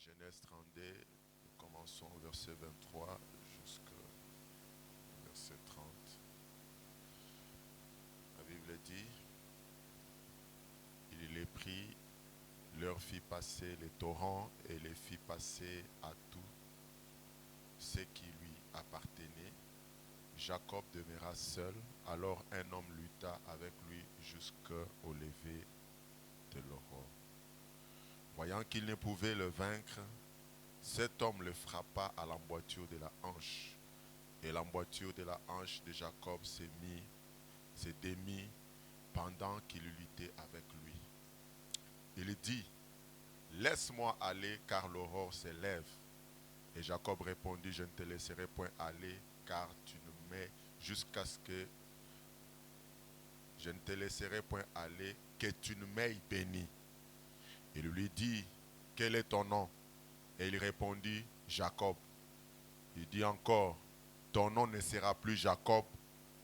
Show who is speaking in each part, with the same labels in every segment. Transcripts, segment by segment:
Speaker 1: Genèse 32, nous commençons au verset 23 jusqu'au verset 30. La Bible dit, il les prit, leur fit passer les torrents et les fit passer à tout ce qui lui appartenait. Jacob demeura seul, alors un homme lutta avec lui jusqu'au lever de l'aurore. Voyant qu'il ne pouvait le vaincre, cet homme le frappa à l'emboîture de la hanche. Et l'emboîture de la hanche de Jacob se démit pendant qu'il luttait avec lui. Il dit, laisse-moi aller car l'aurore s'élève. Et Jacob répondit, je ne te laisserai point aller car tu ne m'aies jusqu'à ce que je ne te laisserai point aller que tu ne m'aies béni. Il lui dit, quel est ton nom? Et il répondit, Jacob. Il dit encore, ton nom ne sera plus Jacob,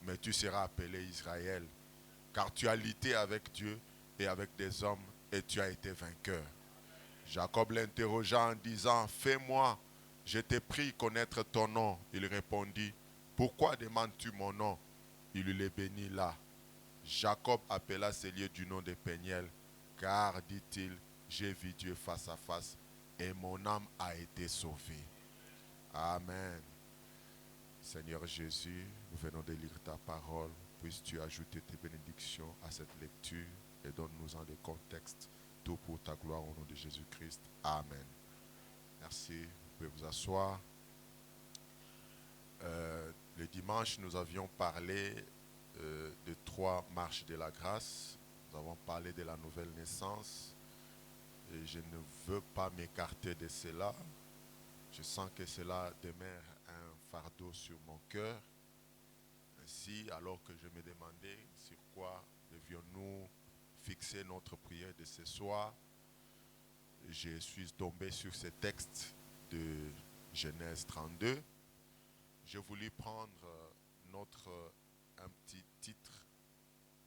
Speaker 1: mais tu seras appelé Israël, car tu as lutté avec Dieu et avec des hommes, et tu as été vainqueur. Jacob l'interrogea en disant, fais-moi, je t'ai pris connaître ton nom. Il répondit, pourquoi demandes-tu mon nom? Il les bénit là. Jacob appela ces lieux du nom de Péniel, car, dit-il, j'ai vu Dieu face à face, et mon âme a été sauvée. Amen. Seigneur Jésus, nous venons de lire ta parole. Puisses-tu ajouter tes bénédictions à cette lecture et donne-nous-en des contextes, tout pour ta gloire au nom de Jésus-Christ. Amen. Merci. Vous pouvez vous asseoir. Le dimanche, nous avions parlé de 3 marches de la grâce. Nous avons parlé de la nouvelle naissance. Et je ne veux pas m'écarter de cela. Je sens que cela demeure un fardeau sur mon cœur. Ainsi, alors que je me demandais sur quoi devions-nous fixer notre prière de ce soir, je suis tombé sur ce texte de Genèse 32. J'ai voulu prendre un petit titre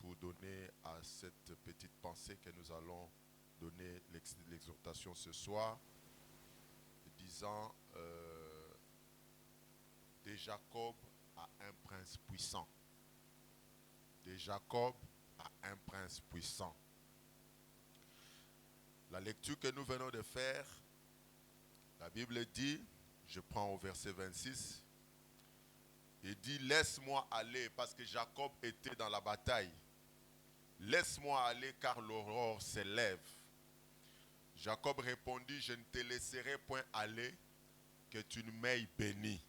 Speaker 1: pour donner à cette petite pensée que nous allons donner l'exhortation ce soir, disant de Jacob à un prince puissant. De Jacob à un prince puissant. La lecture que nous venons de faire, la Bible dit, je prends au verset 26, il dit, laisse-moi aller, parce que Jacob était dans la bataille. Laisse-moi aller car l'aurore s'élève. Jacob répondit, je ne te laisserai point aller, que tu ne m'aies béni.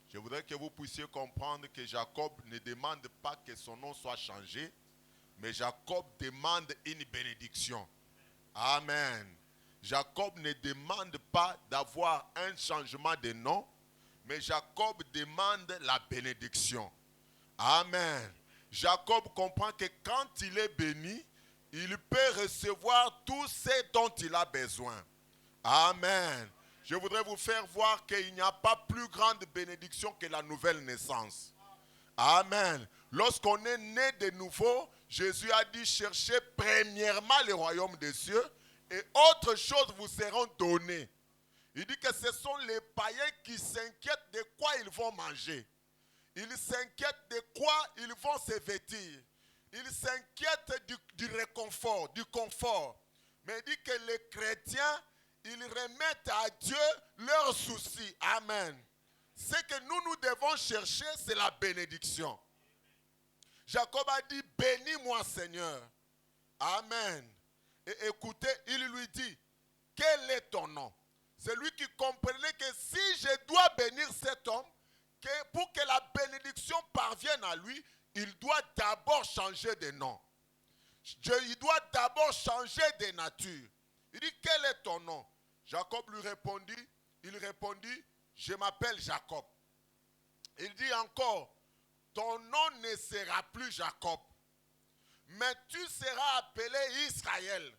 Speaker 1: Je voudrais que vous puissiez comprendre que Jacob ne demande pas que son nom soit changé, mais Jacob demande une bénédiction. Amen. Jacob ne demande pas d'avoir un changement de nom, mais Jacob demande la bénédiction. Amen. Jacob comprend que quand il est béni, il peut recevoir tout ce dont il a besoin. Amen. Je voudrais vous faire voir qu'il n'y a pas plus grande bénédiction que la nouvelle naissance. Amen. Lorsqu'on est né de nouveau, Jésus a dit, cherchez premièrement le royaume des cieux et autres choses vous seront données. Il dit que ce sont les païens qui s'inquiètent de quoi ils vont manger. Ils s'inquiètent de quoi ils vont se vêtir. Ils s'inquiètent du réconfort, du confort. Mais il dit que les chrétiens, ils remettent à Dieu leurs soucis. Amen. Ce que nous devons chercher, c'est la bénédiction. Jacob a dit, bénis-moi Seigneur. Amen. Et écoutez, il lui dit, quel est ton nom? C'est lui qui comprenait que si je dois bénir cet homme, que pour que la bénédiction parvienne à lui, il doit d'abord changer de nom. Il doit d'abord changer de nature. Il dit, quel est ton nom? Jacob lui répondit, il répondit, je m'appelle Jacob. Il dit encore, ton nom ne sera plus Jacob, mais tu seras appelé Israël.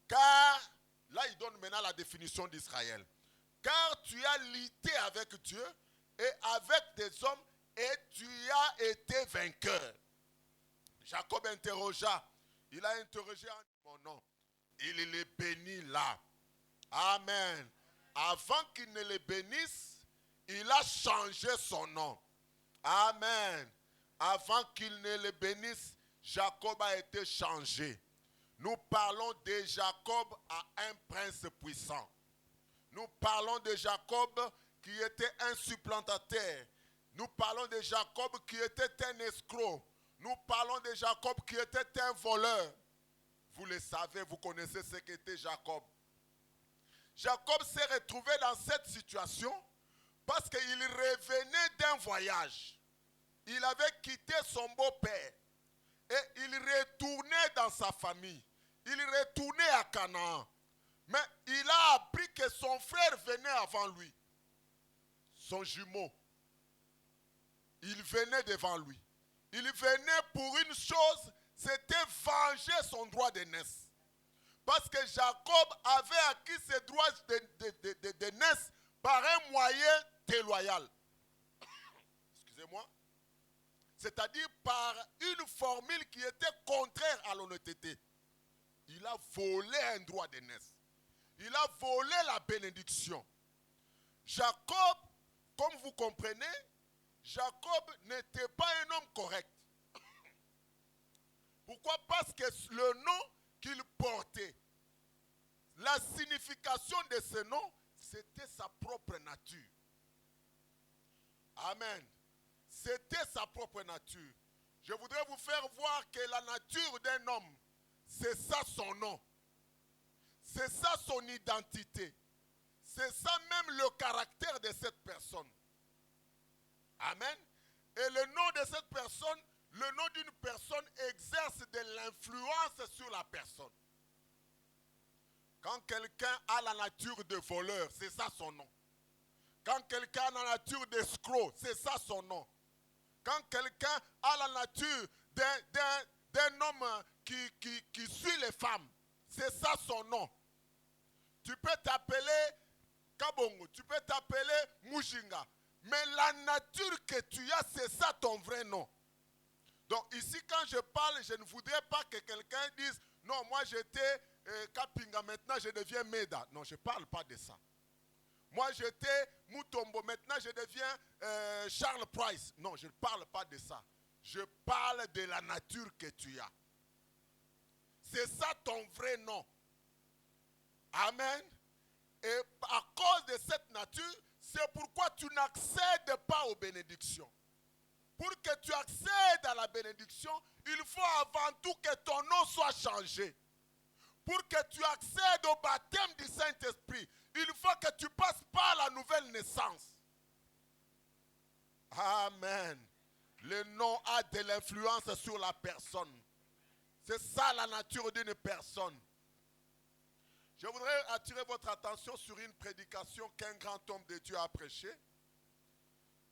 Speaker 1: Car, là il donne maintenant la définition d'Israël. Car tu as lutté avec Dieu et avec des hommes et tu as été vainqueur. Jacob interrogea, il a interrogé en mon nom. Il les bénit là. Amen. Avant qu'il ne les bénisse, il a changé son nom. Amen. Avant qu'il ne les bénisse, Jacob a été changé. Nous parlons de Jacob à un prince puissant. Nous parlons de Jacob qui était un supplantateur. Nous parlons de Jacob qui était un escroc. Nous parlons de Jacob qui était un voleur. Vous le savez, vous connaissez ce qu'était Jacob. Jacob s'est retrouvé dans cette situation parce qu'il revenait d'un voyage. Il avait quitté son beau-père et il retournait dans sa famille. Il retournait à Canaan. Mais il a appris que son frère venait avant lui. Son jumeau. Il venait devant lui. Il venait pour une chose, c'était venger son droit d'aînesse. Parce que Jacob avait acquis ses droits d'aînesse par un moyen déloyal. Excusez-moi. C'est-à-dire par une formule qui était contraire à l'honnêteté. Il a volé un droit d'aînesse. Il a volé la bénédiction. Jacob, comme vous comprenez, Jacob n'était pas un homme correct. Pourquoi? Parce que le nom qu'il portait, la signification de ce nom, c'était sa propre nature. Amen. C'était sa propre nature. Je voudrais vous faire voir que la nature d'un homme, c'est ça son nom. C'est ça son identité. C'est ça même le caractère de cette personne. Amen. Et le nom de cette personne, le nom d'une personne exerce de l'influence sur la personne. Quand quelqu'un a la nature de voleur, c'est ça son nom. Quand quelqu'un a la nature d'escroc, c'est ça son nom. Quand quelqu'un a la nature d'un homme qui suit les femmes, c'est ça son nom. Tu peux t'appeler Kabongo, tu peux t'appeler Mujinga, mais la nature que tu as, c'est ça ton vrai nom. Donc ici, quand je parle, je ne voudrais pas que quelqu'un dise, non, moi j'étais Kapinga, maintenant je deviens Meda. Non, je ne parle pas de ça. Moi j'étais Mutombo, maintenant je deviens Charles Price. Non, je ne parle pas de ça. Je parle de la nature que tu as. C'est ça ton vrai nom. Amen. Et à cause de cette nature, c'est pourquoi tu n'accèdes pas aux bénédictions. Pour que tu accèdes à la bénédiction, il faut avant tout que ton nom soit changé. Pour que tu accèdes au baptême du Saint-Esprit, il faut que tu passes par la nouvelle naissance. Amen. Le nom a de l'influence sur la personne. C'est ça la nature d'une personne. Je voudrais attirer votre attention sur une prédication qu'un grand homme de Dieu a prêchée.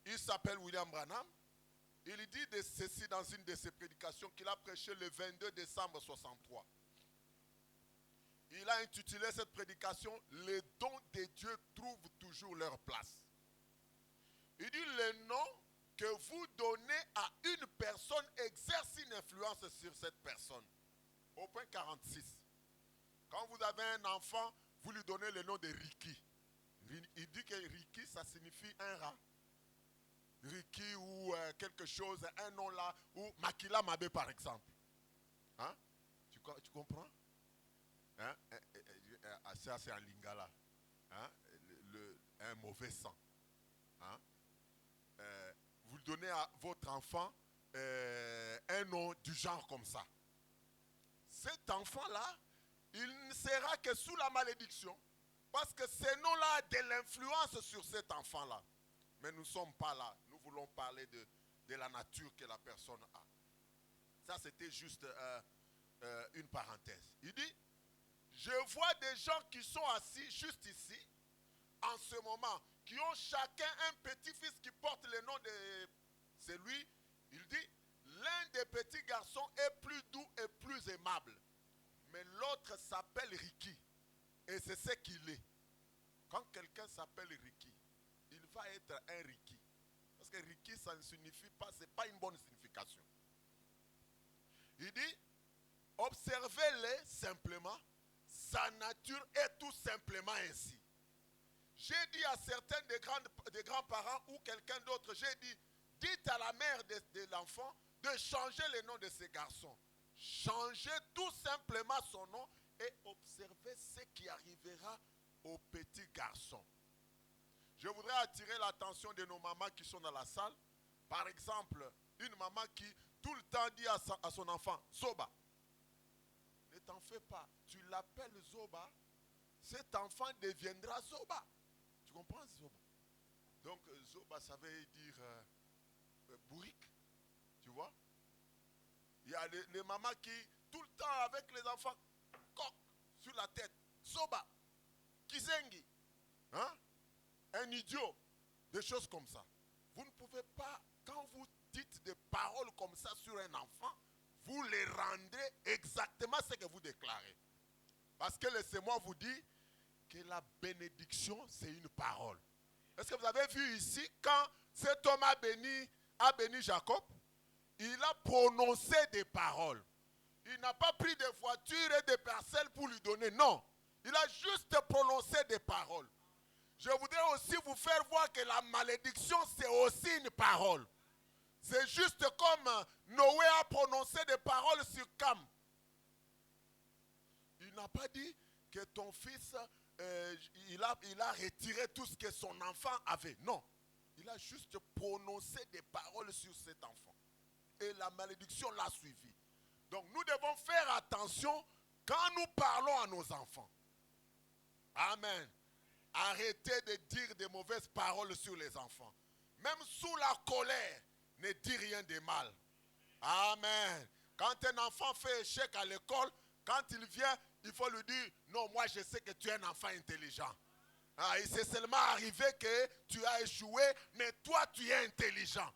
Speaker 1: Il s'appelle William Branham. Il dit de ceci dans une de ses prédications qu'il a prêché le 22 décembre 63. Il a intitulé cette prédication « Les dons de Dieu trouvent toujours leur place ». Il dit « Le nom que vous donnez à une personne exerce une influence sur cette personne ». Au point 46. Quand vous avez un enfant, vous lui donnez le nom de Ricky. Il dit que Ricky, ça signifie un rat. Ricky ou quelque chose, un nom là, ou Makila Mabe par exemple. Hein? Tu comprends? Hein? Ça c'est en lingala. Hein? Un mauvais sang. Hein? Vous donnez à votre enfant un nom du genre comme ça. Cet enfant-là, il ne sera que sous la malédiction. Parce que ce nom-là a de l'influence sur cet enfant-là. Mais nous ne sommes pas là. Nous voulons parler de la nature que la personne a. Ça, c'était juste une parenthèse. Il dit, je vois des gens qui sont assis juste ici, en ce moment, qui ont chacun un petit-fils qui porte le nom de celui. Il dit, l'un des petits garçons est plus doux et plus aimable. Mais l'autre s'appelle Ricky. Et c'est ce qu'il est. Quand quelqu'un s'appelle Ricky, il va être un Ricky. Parce que Ricky, ça ne signifie pas, ce n'est pas une bonne signification. Il dit, observez-les simplement, sa nature est tout simplement ainsi. J'ai dit à certains des grands-parents ou quelqu'un d'autre, j'ai dit, dites à la mère de l'enfant de changer le nom de ce garçon. Changez tout simplement son nom et observez ce qui arrivera au petit garçon. Je voudrais attirer l'attention de nos mamans qui sont dans la salle. Par exemple, une maman qui tout le temps dit à son enfant, Zoba. Ne t'en fais pas, tu l'appelles Zoba, cet enfant deviendra Zoba. Tu comprends Zoba? Donc Zoba, ça veut dire bourrique, tu vois. Il y a les mamans qui, tout le temps avec les enfants, coq sur la tête, Zoba, Kizengi, hein? Un idiot, des choses comme ça. Vous ne pouvez pas, quand vous dites des paroles comme ça sur un enfant, vous les rendez exactement ce que vous déclarez. Parce que laissez-moi vous dire que la bénédiction, c'est une parole. Est-ce que vous avez vu ici, quand cet homme a béni Jacob, il a prononcé des paroles. Il n'a pas pris de voitures et de parcelles pour lui donner. Non. Il a juste prononcé des paroles. Je voudrais aussi vous faire voir que la malédiction, c'est aussi une parole. C'est juste comme Noé a prononcé des paroles sur Cam. Il n'a pas dit que ton fils, il a retiré tout ce que son enfant avait. Non. Il a juste prononcé des paroles sur cet enfant. Et la malédiction l'a suivi. Donc nous devons faire attention quand nous parlons à nos enfants. Amen. Arrêtez de dire des mauvaises paroles sur les enfants. Même sous la colère, ne dis rien de mal. Amen. Quand un enfant fait échec à l'école, quand il vient, il faut lui dire, non, moi je sais que tu es un enfant intelligent. Ah, il s'est seulement arrivé que tu as échoué, mais toi tu es intelligent.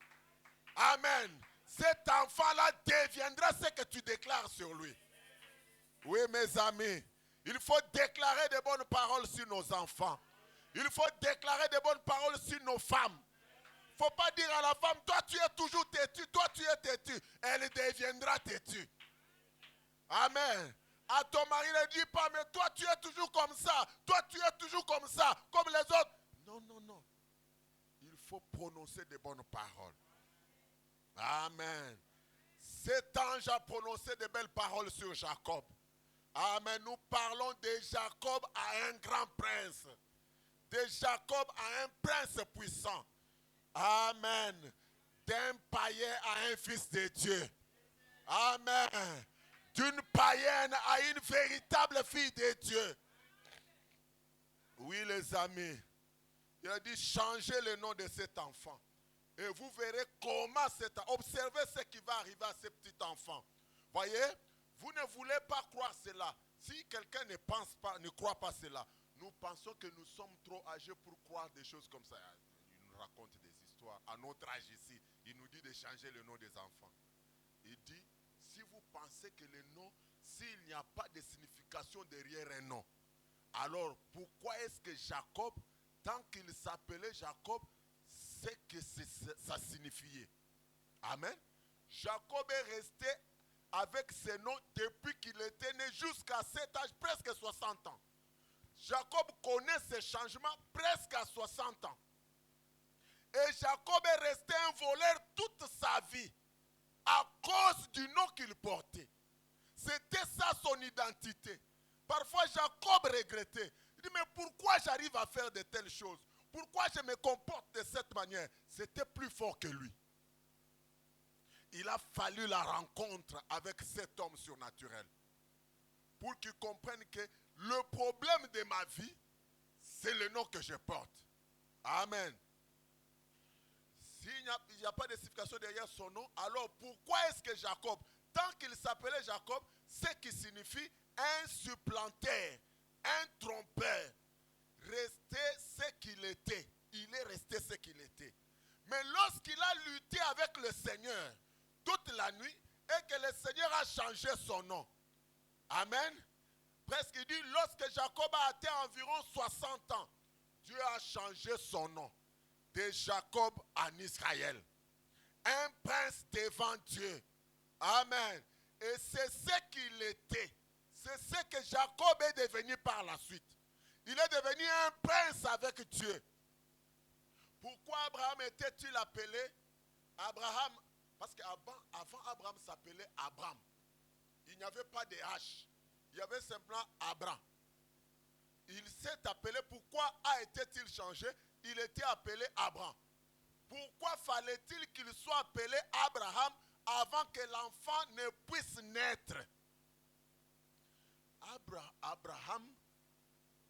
Speaker 1: Amen. Cet enfant-là deviendra ce que tu déclares sur lui. Oui, mes amis, il faut déclarer de bonnes paroles sur nos enfants. Il faut déclarer de bonnes paroles sur nos femmes. Il ne faut pas dire à la femme, toi tu es toujours têtu, toi tu es têtu. Elle deviendra têtue. Amen. À ton mari, ne dis pas, mais toi tu es toujours comme ça. Toi tu es toujours comme ça, comme les autres. Non, non, non. Il faut prononcer de bonnes paroles. Amen. Cet ange a prononcé de belles paroles sur Jacob. Amen. Nous parlons de Jacob à un grand prince. De Jacob à un prince puissant. Amen. D'un païen à un fils de Dieu. Amen. D'une païenne à une véritable fille de Dieu. Oui, les amis. Il a dit changez le nom de cet enfant. Et vous verrez comment observez ce qui va arriver à ce petit enfant. Voyez, vous ne voulez pas croire cela. Si quelqu'un ne pense pas, ne croit pas cela, nous pensons que nous sommes trop âgés pour croire des choses comme ça. Il nous raconte des histoires. À notre âge ici, il nous dit de changer le nom des enfants. Il dit, si vous pensez que le nom, s'il n'y a pas de signification derrière un nom, alors pourquoi est-ce que Jacob, tant qu'il s'appelait Jacob, c'est que ça signifiait? Amen. Jacob est resté avec ce nom depuis qu'il était né jusqu'à cet âge, presque 60 ans. Jacob connaît ces changements presque à 60 ans. Et Jacob est resté un voleur toute sa vie à cause du nom qu'il portait. C'était ça son identité. Parfois Jacob regrettait. Il dit, mais pourquoi j'arrive à faire de telles choses? Pourquoi je me comporte de cette manière? C'était plus fort que lui. Il a fallu la rencontre avec cet homme surnaturel pour qu'il comprenne que le problème de ma vie, c'est le nom que je porte. Amen. S'il n'y a pas de signification derrière son nom, alors pourquoi est-ce que Jacob, tant qu'il s'appelait Jacob, ce qui signifie un supplanteur, un trompeur, restait ce qu'il était. Il est resté ce qu'il était. Mais lorsqu'il a lutté avec le Seigneur toute la nuit et que le Seigneur a changé son nom. Amen. Presque il dit, lorsque Jacob a atteint environ 60 ans, Dieu a changé son nom de Jacob en Israël. Un prince devant Dieu. Amen. Et c'est ce qu'il était. Ce C'est ce que Jacob est devenu par la suite. Il est devenu un prince avec Dieu. Pourquoi Abraham était-il appelé Abraham? Parce qu'avant Abraham s'appelait Abram. Il n'y avait pas de H. Il y avait simplement Abraham. Il s'est appelé, pourquoi a été-il changé? Il était appelé Abraham. Pourquoi fallait-il qu'il soit appelé Abraham avant que l'enfant ne puisse naître? Abraham,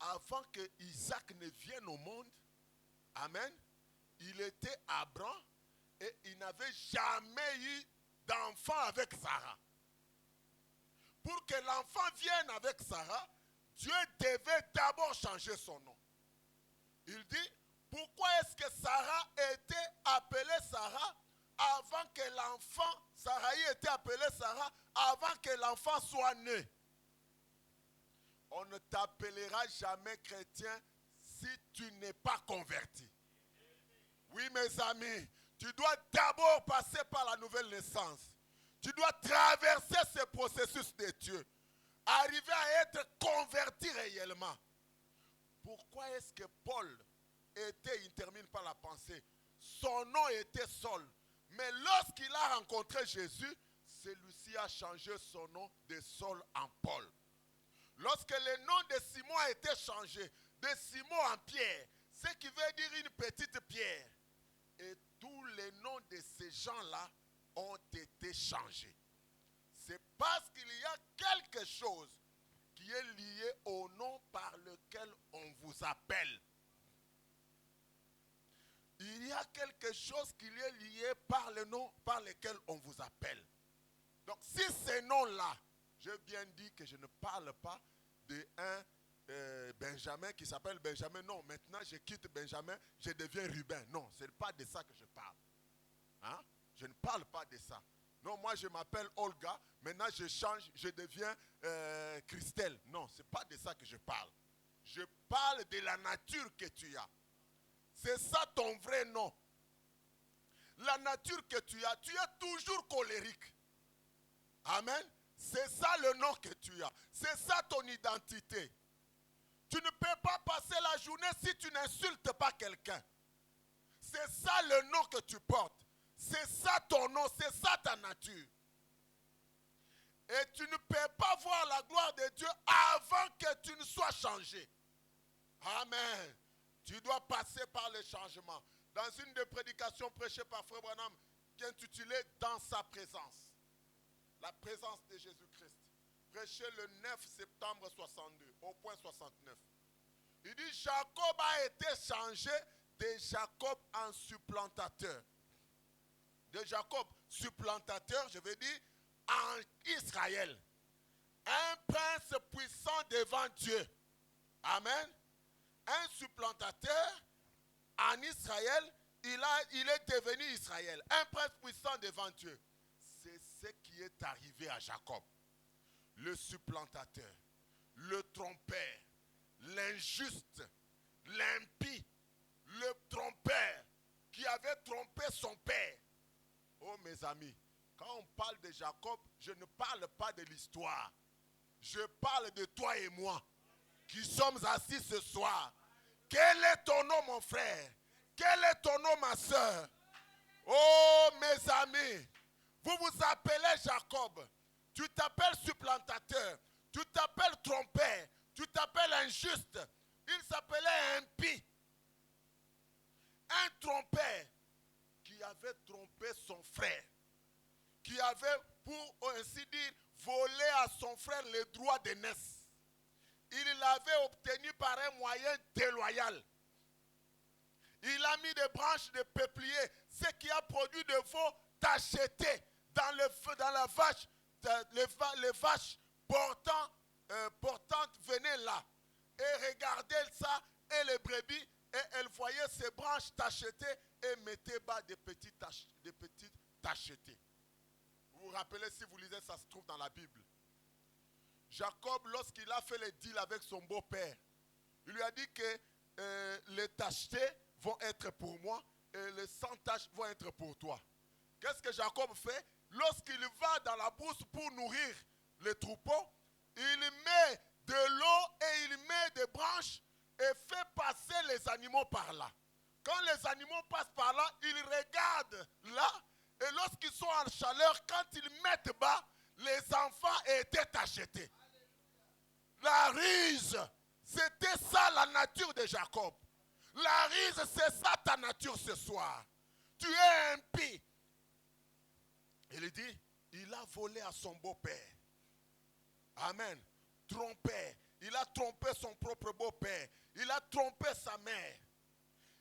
Speaker 1: avant que Isaac ne vienne au monde, amen, il était Abraham et il n'avait jamais eu d'enfant avec Sarah. Pour que l'enfant vienne avec Sarah, Dieu devait d'abord changer son nom. Il dit, pourquoi est-ce que Sarah était appelée Sarah avant que l'enfant, Sarai était appelée Sarah avant que l'enfant soit né? On ne t'appellera jamais chrétien si tu n'es pas converti. Oui, mes amis, tu dois d'abord passer par la nouvelle naissance. Tu dois traverser ce processus de Dieu. Arriver à être converti réellement. Pourquoi est-ce que Paul il termine par la pensée, son nom était Saul. Mais lorsqu'il a rencontré Jésus, celui-ci a changé son nom de Saul en Paul. Lorsque le nom de Simon a été changé, de Simon en Pierre, ce qui veut dire une petite pierre. Et tous les noms de ces gens-là ont été changés. C'est parce qu'il y a quelque chose qui est lié au nom par lequel on vous appelle. Il y a quelque chose qui est lié par le nom par lequel on vous appelle. Donc si ces noms-là, j'ai bien dit que je ne parle pas d'un Benjamin qui s'appelle Benjamin. Non, maintenant je quitte Benjamin, je deviens Ruben. Non, ce n'est pas de ça que je parle. Hein? Je ne parle pas de ça. Non, moi je m'appelle Olga, maintenant je change, je deviens Christelle. Non, ce n'est pas de ça que je parle. Je parle de la nature que tu as. C'est ça ton vrai nom. La nature que tu es toujours colérique. Amen. C'est ça le nom que tu as. C'est ça ton identité. Tu ne peux pas passer la journée si tu n'insultes pas quelqu'un. C'est ça le nom que tu portes. C'est ça ton nom, c'est ça ta nature. Et tu ne peux pas voir la gloire de Dieu avant que tu ne sois changé. Amen. Tu dois passer par le changement. Dans une des prédications prêchées par Frère Branham, qui est intitulée « Dans sa présence ». La présence de Jésus-Christ. Prêché le 9 septembre 62, au point 69. Il dit, Jacob a été changé de Jacob en supplantateur. De Jacob, supplantateur, je veux dire, en Israël. Un prince puissant devant Dieu. Amen. Un supplantateur en Israël, il est devenu Israël. Un prince puissant devant Dieu. C'est ce qui est arrivé à Jacob. Le supplantateur, le trompeur, l'injuste, l'impie, le trompeur qui avait trompé son père. Oh mes amis, quand on parle de Jacob, je ne parle pas de l'histoire. Je parle de toi et moi qui sommes assis ce soir. Quel est ton nom, mon frère? Quel est ton nom, ma soeur? Oh, mes amis, vous vous appelez Jacob. Tu t'appelles supplantateur. Tu t'appelles trompeur. Tu t'appelles injuste. Il s'appelait impie. Un trompeur qui avait trompé son frère. Qui avait, pour ainsi dire, volé à son frère les droits d'aînesse. Il l'avait obtenu par un moyen déloyal. Il a mis des branches de peuplier, ce qui a produit de veaux tachetés dans la vache, les vaches portantes venaient là et regardaient ça et les brebis et elles voyaient ces branches tachetées et mettaient bas des petites tachetés. Vous vous rappelez, si vous lisez, ça se trouve dans la Bible. Jacob, lorsqu'il a fait le deal avec son beau-père, il lui a dit que les tachetés vont être pour moi et les sans taches vont être pour toi. Qu'est-ce que Jacob fait? Lorsqu'il va dans la brousse pour nourrir les troupeaux, il met de l'eau et il met des branches et fait passer les animaux par là. Quand les animaux passent par là, ils regardent là et lorsqu'ils sont en chaleur, quand ils mettent bas, les enfants étaient achetés. La ruse, c'était ça la nature de Jacob. La ruse, c'est ça ta nature ce soir. Tu es impie. Il dit, il a volé à son beau-père. Amen. Trompé. Il a trompé son propre beau-père. Il a trompé sa mère.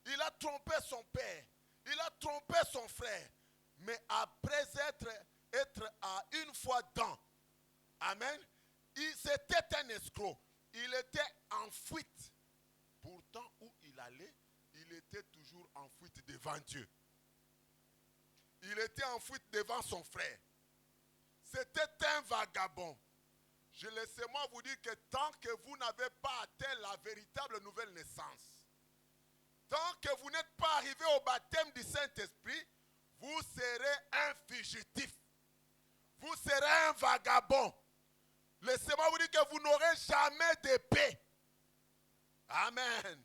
Speaker 1: Il a trompé son père. Il a trompé son frère. Mais après être à une fois dans, amen, c'était un escroc. Il était en fuite. Pourtant, où il allait, il était toujours en fuite devant Dieu. Il était en fuite devant son frère. C'était un vagabond. Je laissez-moi vous dire que tant que vous n'avez pas atteint la véritable nouvelle naissance, tant que vous n'êtes pas arrivé au baptême du Saint-Esprit, vous serez un fugitif. Vous serez un vagabond. Laissez-moi vous dire que vous n'aurez jamais de paix. Amen.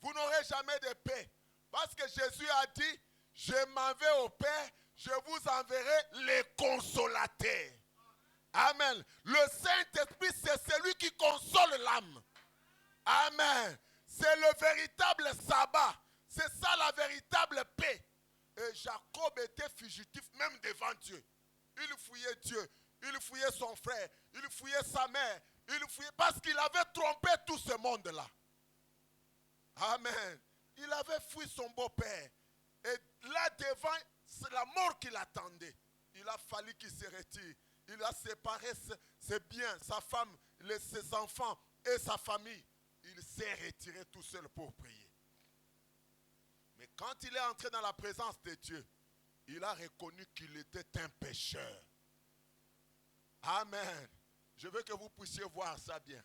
Speaker 1: Vous n'aurez jamais de paix. Parce que Jésus a dit, je m'en vais au Père, je vous enverrai les consolateurs. Amen. Le Saint-Esprit, c'est celui qui console l'âme. Amen. C'est le véritable sabbat. C'est ça la véritable paix. Et Jacob était fugitif même devant Dieu. Il fouillait Dieu. Il fouillait son frère. Il fouillait sa mère. Il fouillait parce qu'il avait trompé tout ce monde-là. Amen. Il avait fui son beau-père. Et là devant, c'est la mort qui l'attendait. Il a fallu qu'il se retire. Il a séparé ses biens, sa femme, ses enfants et sa famille. Il s'est retiré tout seul pour prier. Mais quand il est entré dans la présence de Dieu, il a reconnu qu'il était un pécheur. Amen. Je veux que vous puissiez voir ça bien.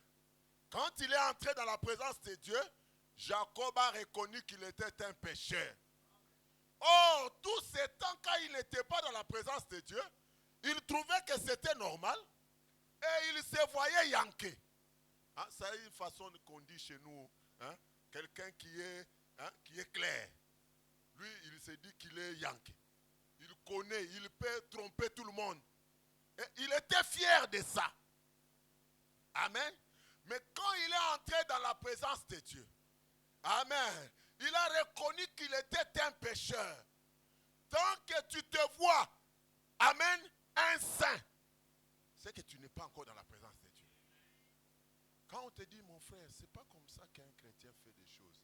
Speaker 1: Quand il est entré dans la présence de Dieu, Jacob a reconnu qu'il était un pécheur. Or, tous ces temps, quand il n'était pas dans la présence de Dieu, il trouvait que c'était normal et il se voyait yanké. Hein, c'est une façon qu'on dit chez nous, hein, quelqu'un qui est clair. Lui, il se dit qu'il est yanké. Il connaît, il peut tromper tout le monde. Et il était fier de ça. Amen. Mais quand il est entré dans la présence de Dieu, amen, il a reconnu qu'il était un pécheur. Tant que tu te vois, amen, un saint, c'est que tu n'es pas encore dans la présence de Dieu. Quand on te dit, mon frère, c'est pas comme ça qu'un chrétien fait des choses.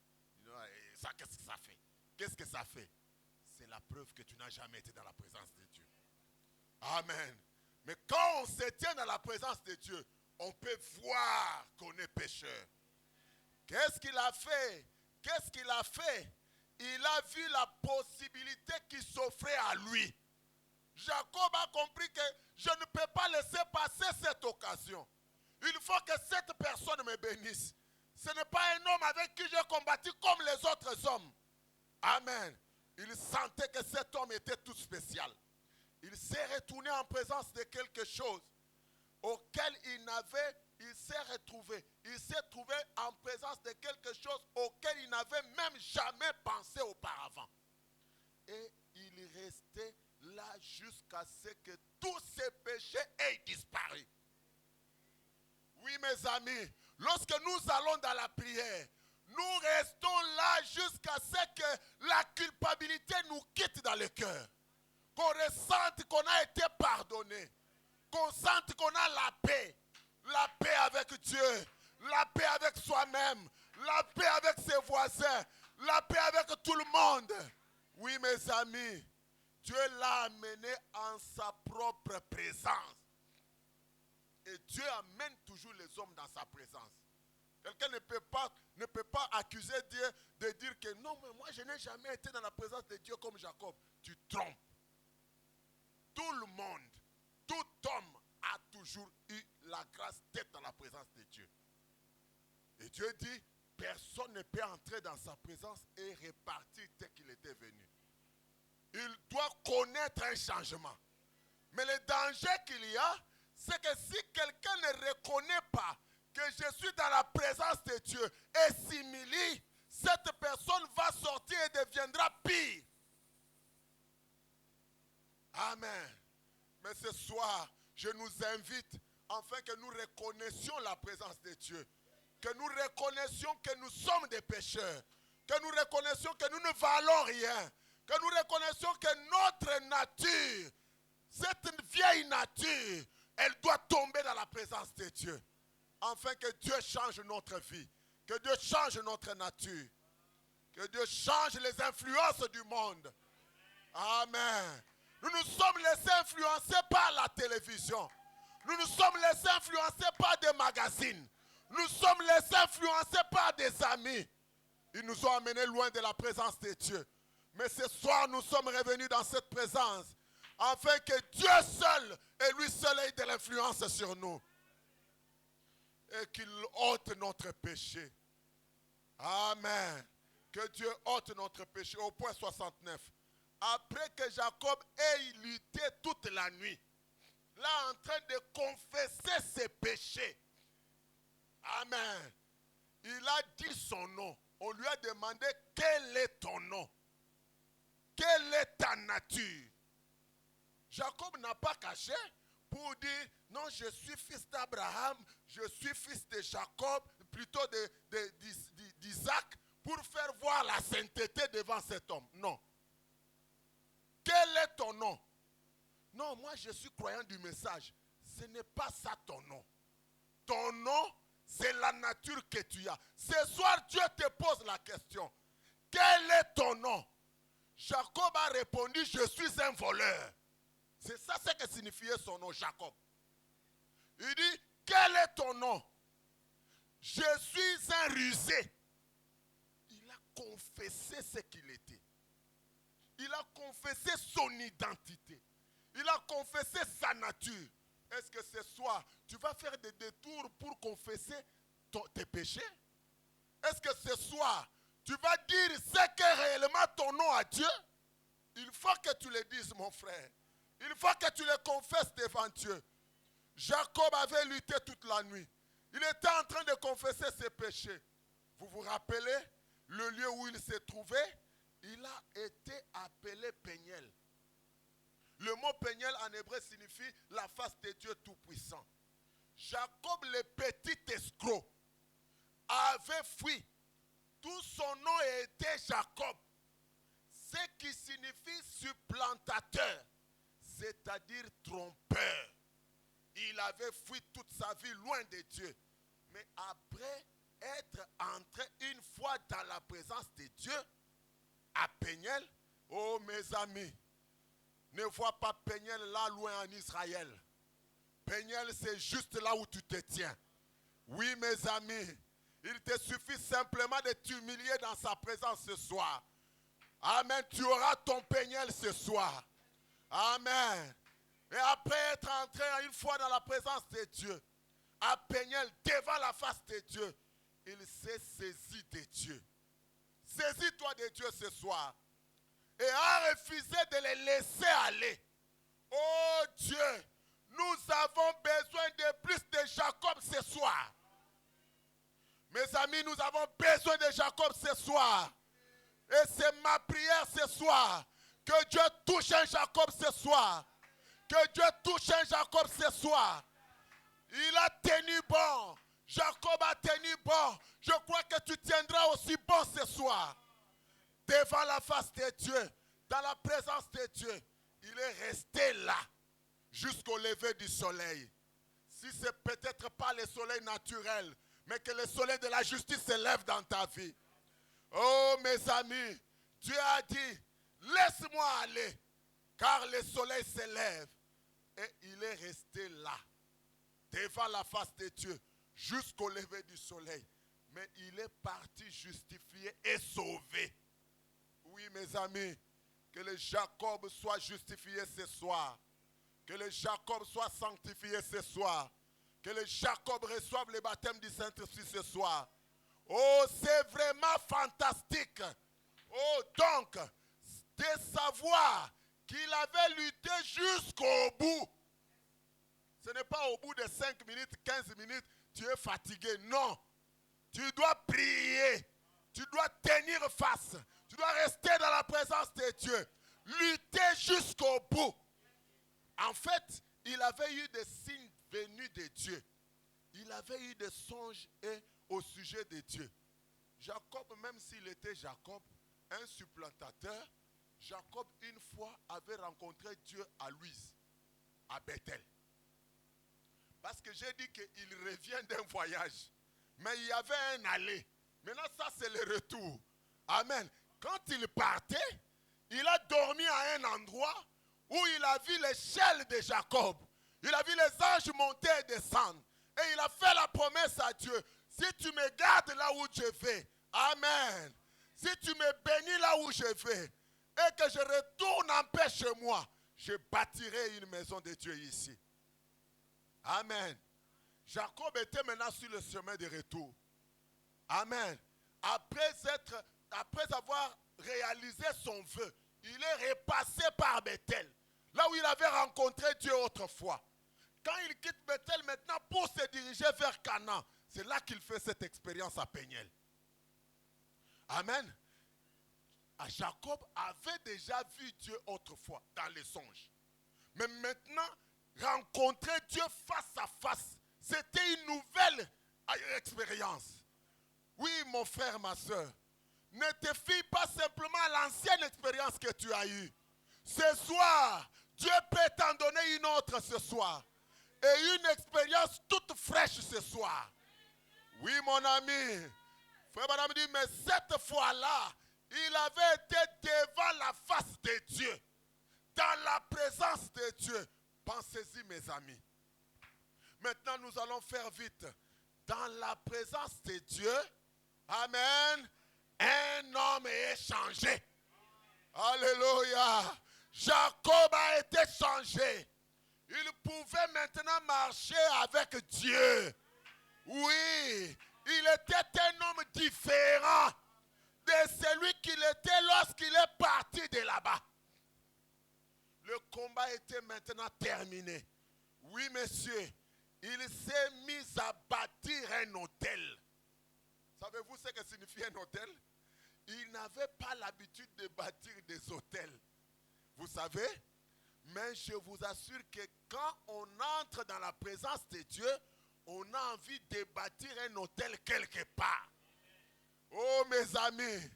Speaker 1: Ça, qu'est-ce que ça fait? Qu'est-ce que ça fait? C'est la preuve que tu n'as jamais été dans la présence de Dieu. Amen. Mais quand on se tient dans la présence de Dieu, on peut voir qu'on est pécheur. Qu'est-ce qu'il a fait? Qu'est-ce qu'il a fait? Il a vu la possibilité qui s'offrait à lui. Jacob a compris que je ne peux pas laisser passer cette occasion. Il faut que cette personne me bénisse. Ce n'est pas un homme avec qui j'ai combattu comme les autres hommes. Amen. Il sentait que cet homme était tout spécial. Il s'est retourné en présence de quelque chose auquel il s'est retrouvé. Il s'est trouvé en présence de quelque chose auquel il n'avait même jamais pensé auparavant. Et il restait là jusqu'à ce que tous ses péchés aient disparu. Oui, mes amis, lorsque nous allons dans la prière, nous restons là jusqu'à ce que la culpabilité nous quitte dans le cœur. Qu'on ressente qu'on a été pardonné. Qu'on sente qu'on a la paix. La paix avec Dieu. La paix avec soi-même. La paix avec ses voisins. La paix avec tout le monde. Oui, mes amis, Dieu l'a amené en sa propre présence. Et Dieu amène toujours les hommes dans sa présence. Quelqu'un ne peut pas accuser Dieu de dire que non, mais moi je n'ai jamais été dans la présence de Dieu comme Jacob. Tu trompes. Tout le monde, tout homme a toujours eu la grâce d'être dans la présence de Dieu. Et Dieu dit, personne ne peut entrer dans sa présence et repartir tel qu'il était venu. Il doit connaître un changement. Mais le danger qu'il y a, c'est que si quelqu'un ne reconnaît pas que je suis dans la présence de Dieu et s'humilie, cette personne va sortir et deviendra pire. Amen. Mais ce soir, je nous invite afin que nous reconnaissions la présence de Dieu. Que nous reconnaissions que nous sommes des pécheurs. Que nous reconnaissions que nous ne valons rien. Que nous reconnaissions que notre nature, cette vieille nature, elle doit tomber dans la présence de Dieu. Afin que Dieu change notre vie. Que Dieu change notre nature. Que Dieu change les influences du monde. Amen. Nous nous sommes laissés influencer par la télévision. Nous nous sommes laissés influencer par des magazines. Nous sommes laissés influencer par des amis. Ils nous ont amenés loin de la présence de Dieu. Mais ce soir, nous sommes revenus dans cette présence afin que Dieu seul et lui seul ait de l'influence sur nous. Et qu'il ôte notre péché. Amen. Que Dieu ôte notre péché. Au point 69. Après que Jacob ait lutté toute la nuit, là en train de confesser ses péchés. Amen. Il a dit son nom. On lui a demandé quel est ton nom? Quelle est ta nature? Jacob n'a pas caché pour dire non, je suis fils d'Abraham, je suis fils de Jacob, plutôt d'Isaac, pour faire voir la sainteté devant cet homme. Non. Quel est ton nom? Non, moi je suis croyant du message. Ce n'est pas ça ton nom. Ton nom, c'est la nature que tu as. Ce soir, Dieu te pose la question. Quel est ton nom? Jacob a répondu, je suis un voleur. C'est ça ce que signifiait son nom, Jacob. Il dit, quel est ton nom? Je suis un rusé. Il a confessé ce qu'il était. Il a confessé son identité. Il a confessé sa nature. Est-ce que ce soir, tu vas faire des détours pour confesser tes péchés? Est-ce que ce soir, tu vas dire ce qu'est réellement ton nom à Dieu? Il faut que tu le dises, mon frère. Il faut que tu le confesses devant Dieu. Jacob avait lutté toute la nuit. Il était en train de confesser ses péchés. Vous vous rappelez le lieu où il s'est trouvé? Il a été appelé Péniel. Le mot Péniel en hébreu signifie la face de Dieu Tout-Puissant. Jacob, le petit escroc, avait fui. Tout son nom était Jacob. Ce qui signifie supplantateur, c'est-à-dire trompeur. Il avait fui toute sa vie loin de Dieu. Mais après être entré une fois dans la présence de Dieu, à Péniel, oh mes amis, ne vois pas Péniel là loin en Israël. Péniel, c'est juste là où tu te tiens. Oui, mes amis, il te suffit simplement de t'humilier dans sa présence ce soir. Amen, tu auras ton Péniel ce soir. Amen. Et après être entré une fois dans la présence de Dieu, à Péniel, devant la face de Dieu, il s'est saisi de Dieu. Saisis-toi de Dieu ce soir. Et a refusé de les laisser aller. Oh Dieu, nous avons besoin de plus de Jacob ce soir. Mes amis, nous avons besoin de Jacob ce soir. Et c'est ma prière ce soir. Que Dieu touche un Jacob ce soir. Que Dieu touche un Jacob ce soir. Il a tenu bon. Jacob a tenu bon. Je crois que tu tiendras aussi bon ce soir. Devant la face de Dieu, dans la présence de Dieu, il est resté là jusqu'au lever du soleil. Si ce n'est peut-être pas le soleil naturel, mais que le soleil de la justice se lève dans ta vie. Oh mes amis, Dieu a dit, laisse-moi aller, car le soleil se lève. Et il est resté là, devant la face de Dieu, jusqu'au lever du soleil. Mais il est parti justifié et sauvé. Oui, mes amis, que le Jacob soit justifié ce soir. Que le Jacob soit sanctifié ce soir. Que le Jacob reçoive le baptême du Saint-Esprit ce soir. Oh, c'est vraiment fantastique. Oh, donc, de savoir qu'il avait lutté jusqu'au bout. Ce n'est pas seulement au bout de 5 minutes, 15 minutes, tu es fatigué. Non. Tu dois prier. Tu dois tenir face. Tu dois rester dans la présence de Dieu. Lutter jusqu'au bout. En fait, il avait eu des signes venus de Dieu. Il avait eu des songes au sujet de Dieu. Jacob, même s'il était Jacob, un supplantateur, Jacob, une fois, avait rencontré Dieu à Luz, à Bethel. Parce que j'ai dit qu'il revient d'un voyage. Mais il y avait un aller. Maintenant, ça, c'est le retour. Amen. Quand il partait, il a dormi à un endroit où il a vu l'échelle de Jacob. Il a vu les anges monter et descendre. Et il a fait la promesse à Dieu. Si tu me gardes là où je vais, amen. Si tu me bénis là où je vais, et que je retourne en paix chez moi, je bâtirai une maison de Dieu ici. Amen. Jacob était maintenant sur le chemin de retour. Amen. Après avoir réalisé son vœu, il est repassé par Bethel, là où il avait rencontré Dieu autrefois. Quand il quitte Bethel maintenant pour se diriger vers Canaan, c'est là qu'il fait cette expérience à Péniel. Amen. Jacob avait déjà vu Dieu autrefois dans les songes. Mais maintenant, rencontrer Dieu face à face, c'était une nouvelle expérience. Oui, mon frère, ma soeur, ne te fie pas simplement à l'ancienne expérience que tu as eue. Ce soir, Dieu peut t'en donner une autre ce soir. Et une expérience toute fraîche ce soir. Oui, mon ami. Frère Madame dit, mais cette fois-là, il avait été devant la face de Dieu. Dans la présence de Dieu. Pensez-y, mes amis. Maintenant, nous allons faire vite. Dans la présence de Dieu, amen, un homme est changé. Alléluia. Jacob a été changé. Il pouvait maintenant marcher avec Dieu. Oui, il était un homme différent de celui qu'il était lorsqu'il est parti de là-bas. Le combat était maintenant terminé. Oui, monsieur, il s'est mis à bâtir un hôtel. Savez-vous ce que signifie un hôtel? Il n'avait pas l'habitude de bâtir des hôtels. Vous savez? Mais je vous assure que quand on entre dans la présence de Dieu, on a envie de bâtir un hôtel quelque part. Oh mes amis,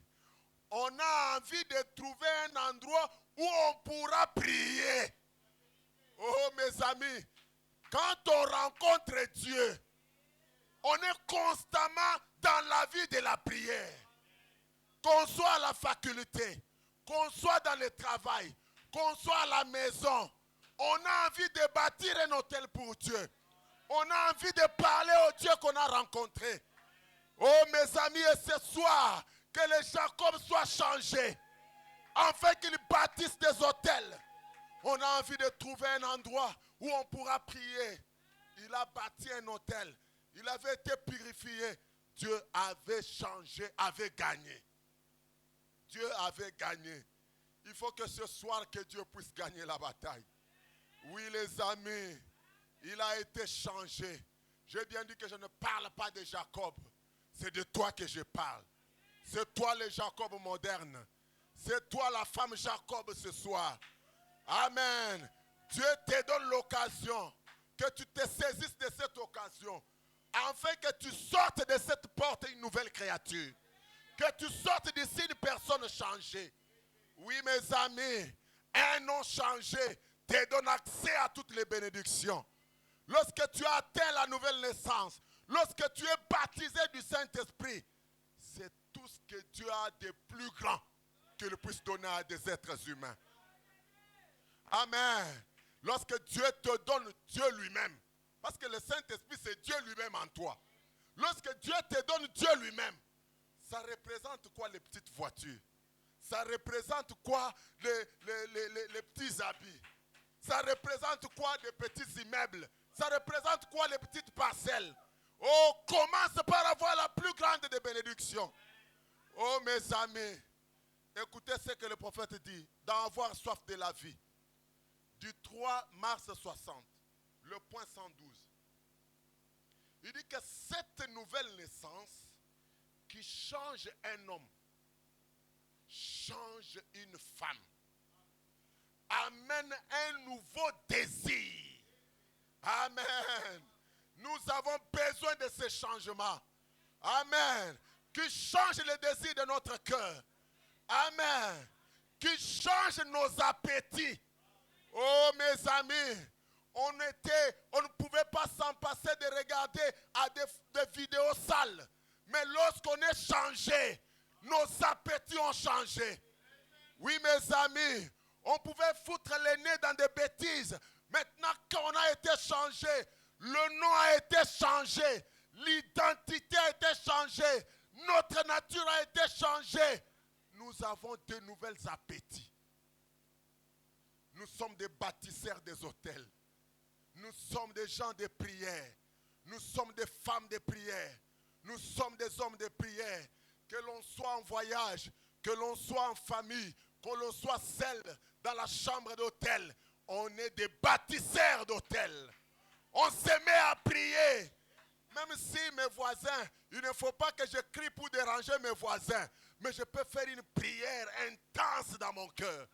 Speaker 1: on a envie de trouver un endroit où on pourra prier. Oh mes amis, quand on rencontre Dieu, on est constamment dans la vie de la prière. Qu'on soit à la faculté, qu'on soit dans le travail, qu'on soit à la maison, on a envie de bâtir un hôtel pour Dieu. On a envie de parler au Dieu qu'on a rencontré. Oh mes amis, et ce soir, que les Jacob soient changés, afin qu'ils bâtissent des hôtels. On a envie de trouver un endroit où on pourra prier. Il a bâti un hôtel. Il avait été purifié. Dieu avait changé, avait gagné. Dieu avait gagné. Il faut que ce soir, que Dieu puisse gagner la bataille. Oui, les amis, il a été changé. J'ai bien dit que je ne parle pas de Jacob. C'est de toi que je parle. C'est toi le Jacob moderne. C'est toi la femme Jacob ce soir. Amen. Dieu te donne l'occasion. Que tu te saisisses de cette occasion. Afin que tu sortes de cette porte une nouvelle créature. Que tu sortes d'ici une personne changée. Oui, mes amis, un nom changé te donne accès à toutes les bénédictions. Lorsque tu as atteint la nouvelle naissance, lorsque tu es baptisé du Saint-Esprit, c'est tout ce que Dieu a de plus grand qu'il puisse donner à des êtres humains. Amen. Lorsque Dieu te donne Dieu lui-même, parce que le Saint-Esprit c'est Dieu lui-même en toi. Lorsque Dieu te donne Dieu lui-même, ça représente quoi les petites voitures? Ça représente quoi les petits habits? Ça représente quoi les petits immeubles? Ça représente quoi les petites parcelles? Oh, commence par avoir la plus grande des bénédictions. Oh mes amis, écoutez ce que le prophète dit, d'en avoir soif de la vie. Du 3 mars 60, le point 112. Il dit que cette nouvelle naissance qui change un homme, change une femme, amène un nouveau désir. Amen. Nous avons besoin de ce changement. Amen. Qui change le désir de notre cœur. Amen. Qui change nos appétits. Oh mes amis, on ne pouvait pas s'en passer de regarder à des vidéos sales. Mais lorsqu'on est changé, nos appétits ont changé. Oui mes amis, on pouvait foutre les nez dans des bêtises. Maintenant qu'on a été changé, le nom a été changé, l'identité a été changée, notre nature a été changée. Nous avons de nouveaux appétits. Nous sommes des bâtisseurs des hôtels. Nous sommes des gens de prière. Nous sommes des femmes de prière. Nous sommes des hommes de prière. Que l'on soit en voyage, que l'on soit en famille, que l'on soit seul dans la chambre d'hôtel. On est des bâtisseurs d'hôtel. On se met à prier. Même si mes voisins, il ne faut pas que je crie pour déranger mes voisins. Mais je peux faire une prière intense dans mon cœur.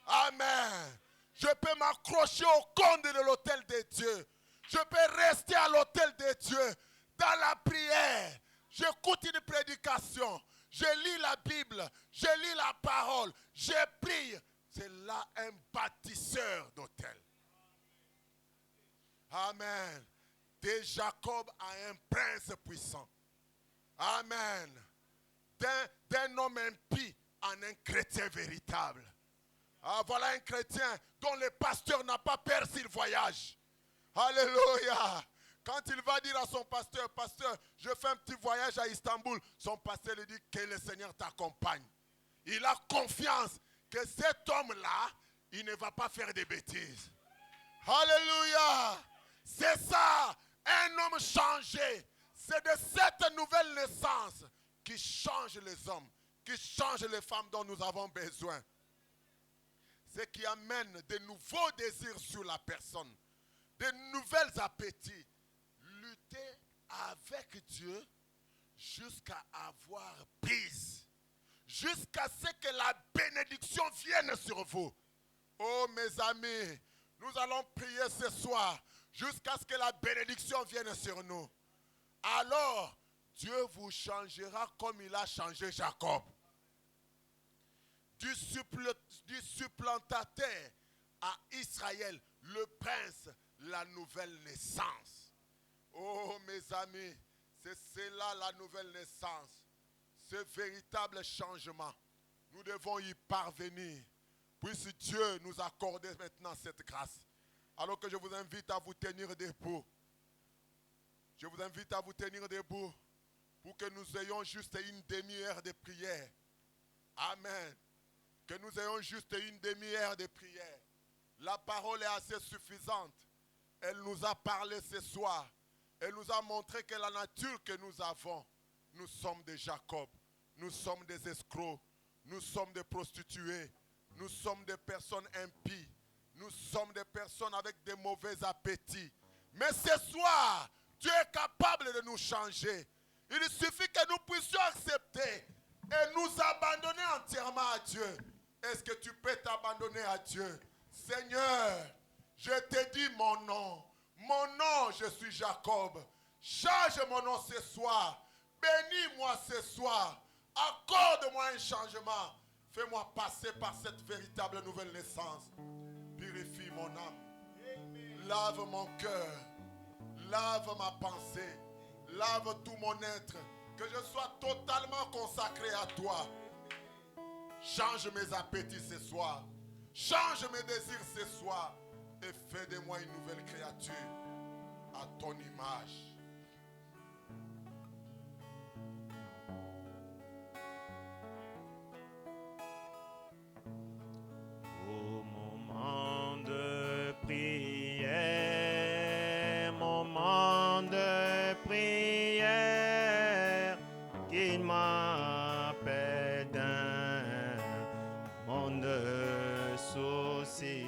Speaker 1: Amen. Je peux m'accrocher au compte de l'autel de Dieu. Je peux rester à l'autel de Dieu. Dans la prière, j'écoute une prédication. Je lis la Bible. Je lis la parole. Je prie. C'est là un bâtisseur d'autel. Amen. De Jacob à un prince puissant. Amen. D'un homme impie en un chrétien véritable. Ah, voilà un chrétien dont le pasteur n'a pas peur s'il voyage. Alléluia. Quand il va dire à son pasteur, pasteur, je fais un petit voyage à Istanbul, son pasteur lui dit que le Seigneur t'accompagne. Il a confiance que cet homme-là, il ne va pas faire des bêtises. Alléluia. C'est ça, un homme changé. C'est de cette nouvelle naissance qui change les hommes, qui change les femmes dont nous avons besoin. C'est qui amène de nouveaux désirs sur la personne, de nouveaux appétits. Lutter avec Dieu jusqu'à avoir prise, jusqu'à ce que la bénédiction vienne sur vous. Oh mes amis, nous allons prier ce soir jusqu'à ce que la bénédiction vienne sur nous. Alors, Dieu vous changera comme il a changé Jacob. Du supplantateur à Israël, le prince, la nouvelle naissance. Oh mes amis, c'est cela la nouvelle naissance. Ce véritable changement. Nous devons y parvenir. Puisse Dieu nous accorder maintenant cette grâce. Alors que je vous invite à vous tenir debout. Je vous invite à vous tenir debout pour que nous ayons juste une demi-heure de prière. Amen. Que nous ayons juste une demi-heure de prière. La parole est assez suffisante. Elle nous a parlé ce soir. Elle nous a montré que la nature que nous avons, nous sommes des Jacob. Nous sommes des escrocs. Nous sommes des prostituées. Nous sommes des personnes impies. Nous sommes des personnes avec des mauvais appétits. Mais ce soir, Dieu est capable de nous changer. Il suffit que nous puissions accepter et nous abandonner entièrement à Dieu. Est-ce que tu peux t'abandonner à Dieu? Seigneur, je te dis mon nom. Mon nom, je suis Jacob. Change mon nom ce soir. Bénis-moi ce soir. Accorde-moi un changement. Fais-moi passer par cette véritable nouvelle naissance. Purifie mon âme. Lave mon cœur. Lave ma pensée. Lave tout mon être. Que je sois totalement consacré à toi. Change mes appétits ce soir. Change mes désirs ce soir. Et fais de moi une nouvelle créature à ton image.
Speaker 2: Au moment de prière, moment de prière, qu'il m'appelle d'un monde de soucis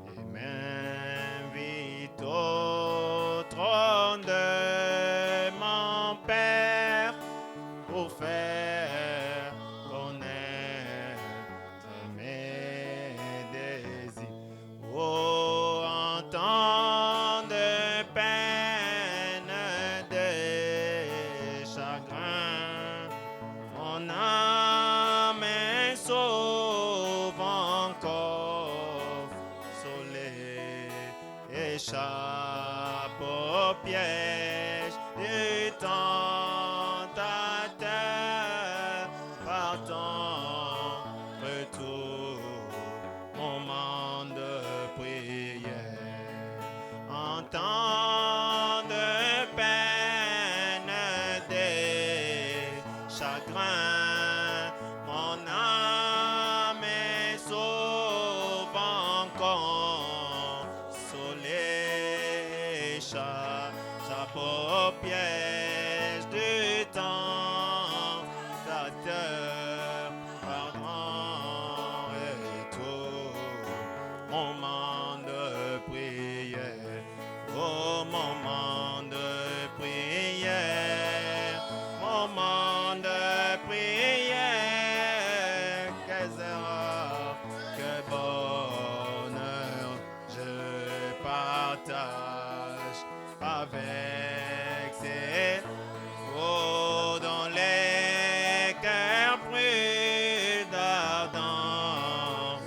Speaker 2: et m'invite échappe au piège du tentateur par ton retour, moment de prière, en temps de peine, des chagrins, mon âme est souvent consolée, échappe au piège du tentateur, pardon et tout, moment de prière, au moment de prière, moment de prière, quelles erreurs, que bonheur je partage avec ces eaux dans les cœurs plus ardents,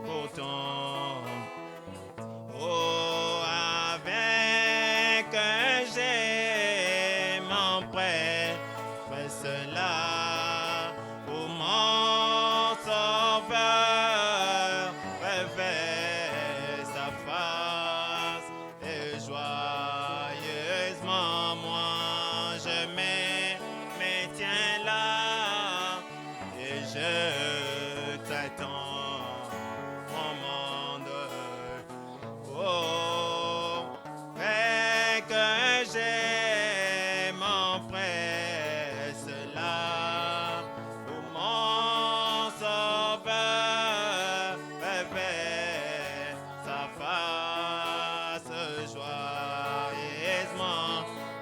Speaker 2: pourtant. Oh, avec j'ai mon prêtre, cela pour mon sauveur révèle sa face et joyeusement moi je me tiens là et je t'attends, moment de oh, mais que j'ai mon presse là, pour mon sauveur révèle sa face joyeusement.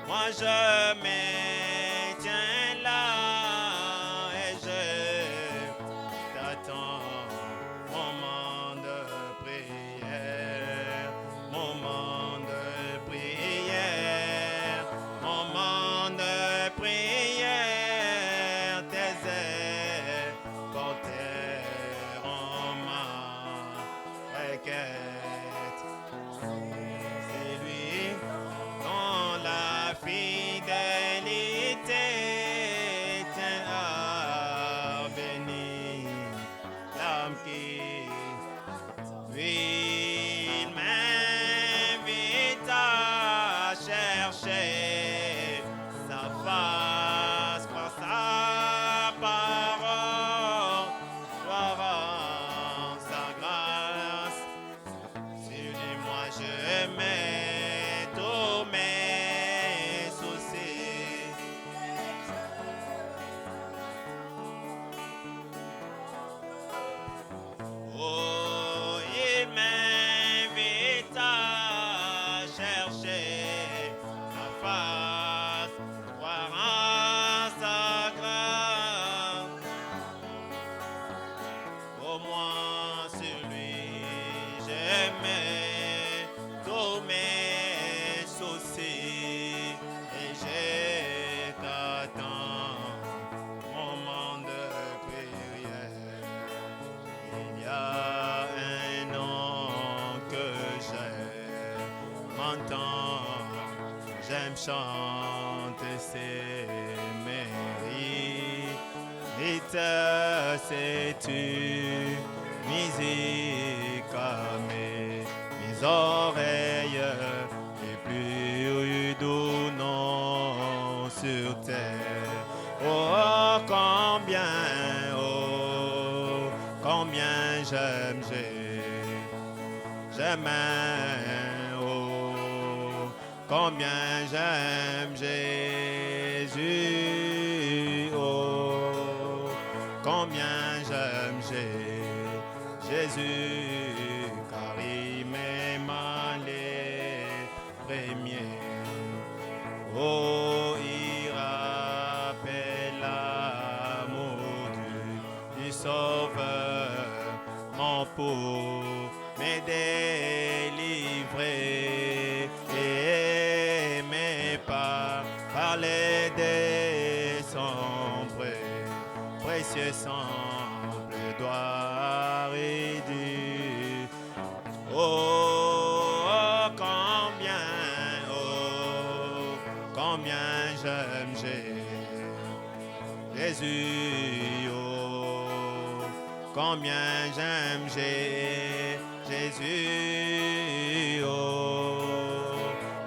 Speaker 2: Moi je me tiens là et je t'attends, moment de prière, moment de prière, moment de prière, tes ailes portèrent en ma requête. C'est lui dont la fidélité tient à bénir l'âme qui il m'invite à chercher sa face par sa parole, voir en sa grâce. Sur lui, moi je mets tous mes soucis. Oh, il m'invite à chercher sa face, voir en sa grâce. Au moins sur lui, je mets tous mes soucis et je t'attends, moment de prière. Il y a un nom que j'aime, m'entends, j'aime chanter ses mérites. Vite, sais-tu, musique à mes oreilles, les plus doux noms sur terre. Oh, combien j'aime oh, combien j'aime Jésus, oh, combien j'aime Jésus, car il m'aime les premiers. Oh, il rappelle l'amour du Sauveur, mon pour me délivrer et mes pas parler de son précieux sang, doit réduire. Oh, Jésus, oh, combien j'aime Jésus, oh,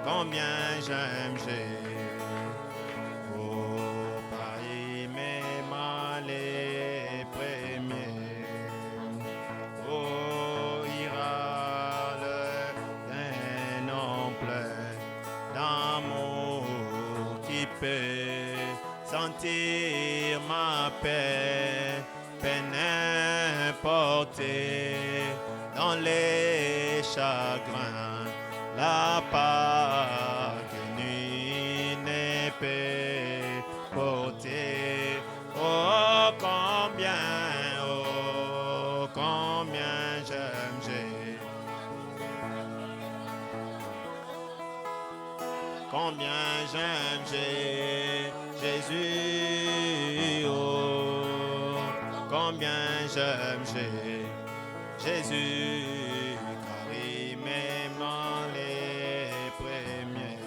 Speaker 2: combien j'aime Jésus, oh, Paris même les premiers, oh, ira d'un nom plein d'amour qui peut sentir ma paix, peine importée dans les chagrins, la part que nuit ne peut porter. Oh combien j'aime Jésus. Combien j'aime Jésus, oh, combien j'aime Jésus, car il m'aime dans les premiers.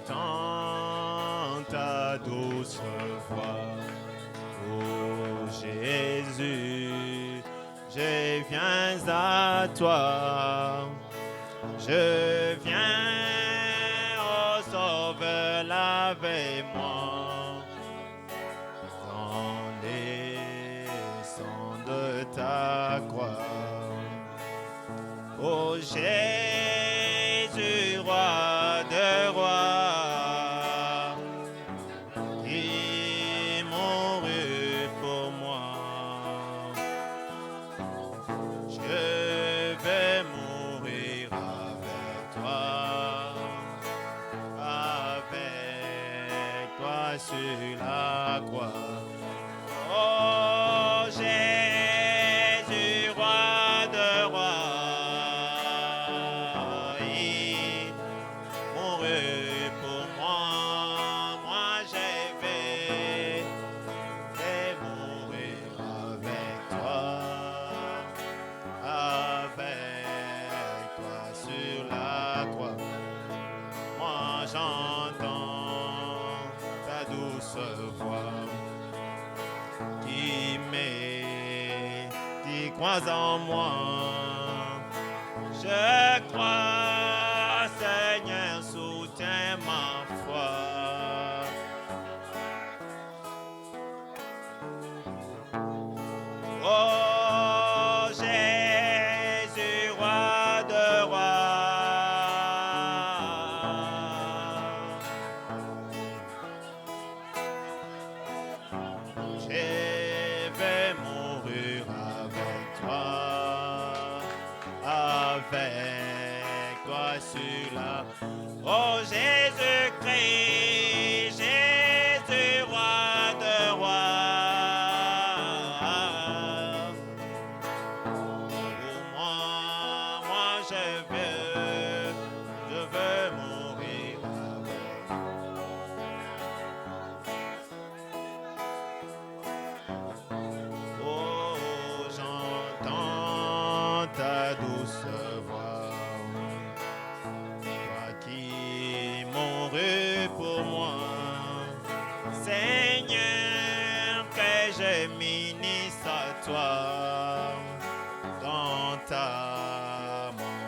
Speaker 2: J'entends ta douce voix, oh Jésus, je viens à toi, je viens, oh Sauveur, lave-moi dans les sangs de ta croix, oh Jésus, roi de rois, qui mourut pour moi. Je vais mourir avec toi sur la croix. Oh Jésus, roi de rois, il mourut pour moi. Moi je vais mourir avec toi sur la croix. Moi j'entends ta douce voix qui crois en moi. Je crois, Seigneur, soutiens ma foi. Oh Jésus, roi de rois, je vais mourir avec toi sur la. Oh Jésus-Christ, Jésus, roi de rois. Moi je veux mourir avec. Oh, j'entends ta douce voix, toi qui mourus pour moi. Seigneur, que je m'unisse à toi dans ta mort.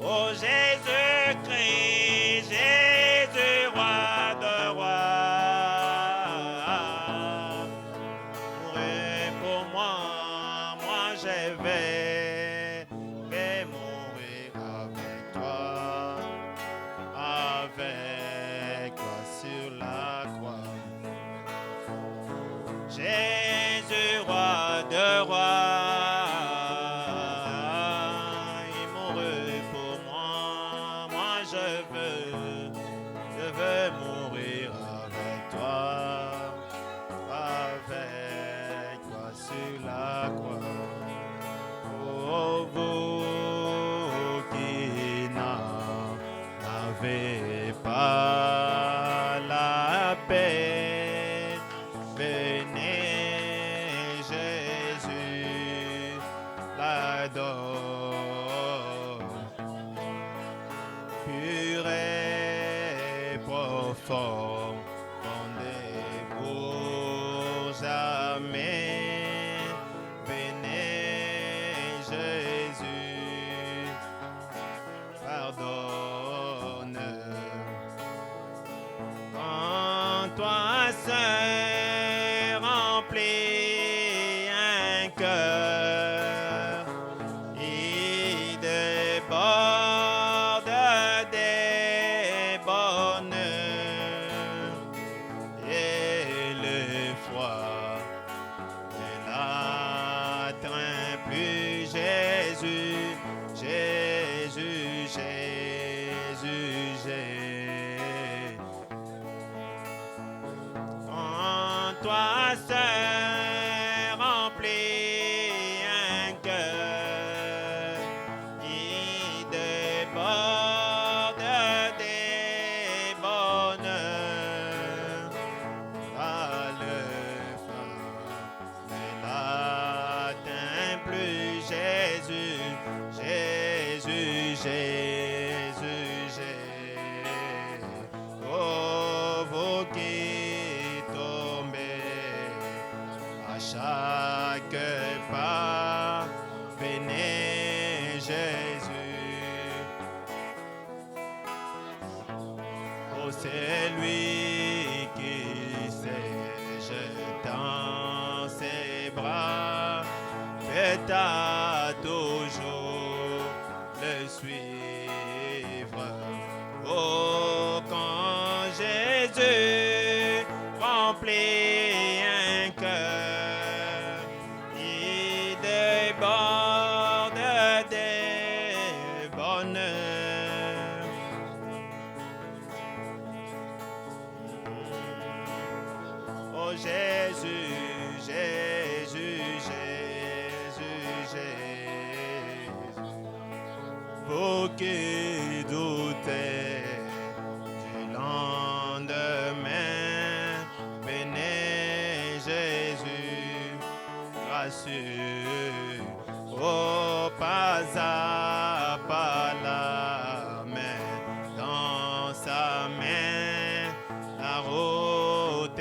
Speaker 2: Oh Jésus-Christ, Jésus, roi de rois, mourir pour moi, moi je vais mourir avec toi sur la croix. Jésus, roi de rois, il mourut pour moi, moi je veux mourir avec toi sur la croix. pur et profond, pour jamais. Bénis Jésus, pardonne. Quand toi seul remplis un cœur, il déborde des bonheurs et le froid ne l'atteint plus. Jésus, Jésus, Jésus, Jésus. Quand toi seul remplis un cœur, il déborde des bonheurs. Ah, le froid ne l'atteint plus. Jésus, Jésus, Jésus, Jésus. Oh, vous qui tombez à chaque pas, venez Jésus. Oh, c'est lui qui s'est jeté dans ses bras, fait à toujours le suivre. Oh, quand Jésus remplit un cœur, il déborde des bonheurs. Oh Jésus, Jésus, Jésus, Jésus. Vous qui doutez du lendemain, venez Jésus, rassure. Oh, pas à pas la main dans sa main, la route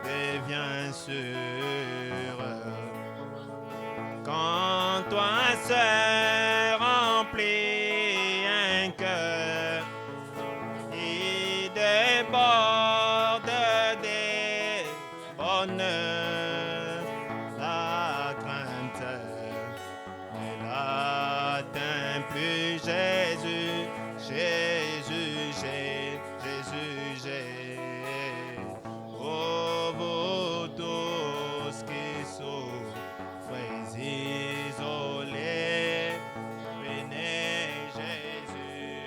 Speaker 2: devient sûre. Quand toi seul remplis un cœur, il déborde des bonheurs. La crainte ne l'atteint plus. Jésus, Jésus, Jésus, Jésus. Oh, vous tous qui souffrez isolés, venez Jésus.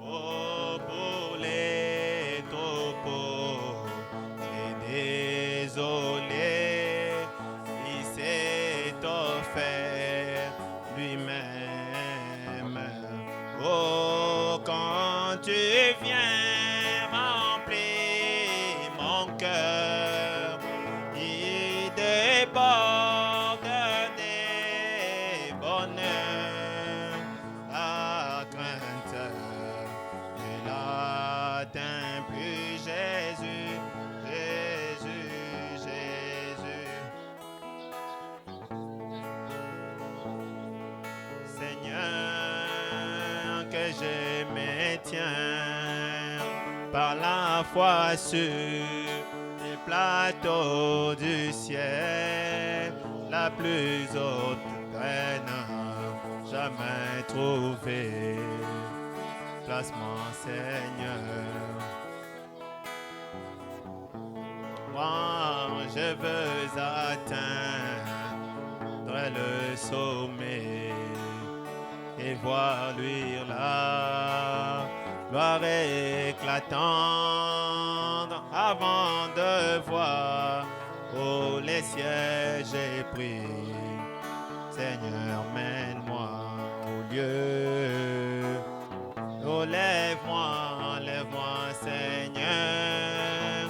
Speaker 2: Oh, pour les troupeaux, les désolés, il s'est offert lui-même. Oh, quand tu viens remplir mon cœur, il déborde des bonheurs. La crainte ne l'atteint plus. Jésus, Jésus, Jésus. Seigneur, que je me tiens par la foi sur les plateaux du ciel, la plus haute graine jamais trouvée. Place-moi, Seigneur. Moi, je veux atteindre le sommet et voir luire la gloire éclatante avant de voir oh, les cieux j'ai pris. Seigneur, mène-moi au lieu. Oh, lève-moi, lève-moi, Seigneur,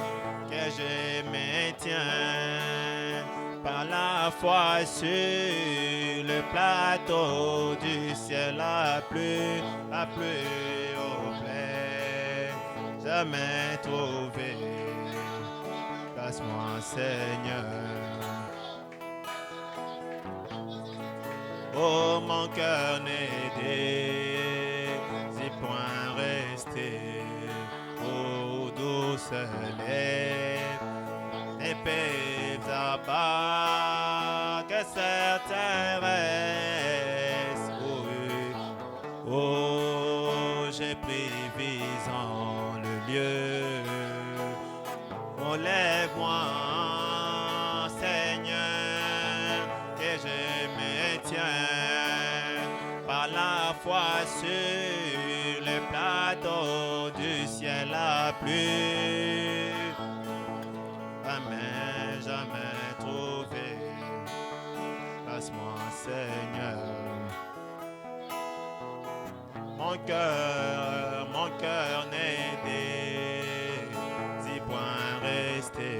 Speaker 2: que je me tiens par la la foi sur le plateau du ciel, la pluie au plein, jamais trouvé. Place-moi, Seigneur. Oh, mon cœur n'est point resté au doux soleil. Épée à bas que certains restent. Oh, j'ai pris visant le lieu. Oh, lève-moi, Seigneur, que je me tiens par la foi sur le plateau du ciel la pluie. Jamais, jamais trouvé. Passe-moi, Seigneur. Mon cœur n'est point resté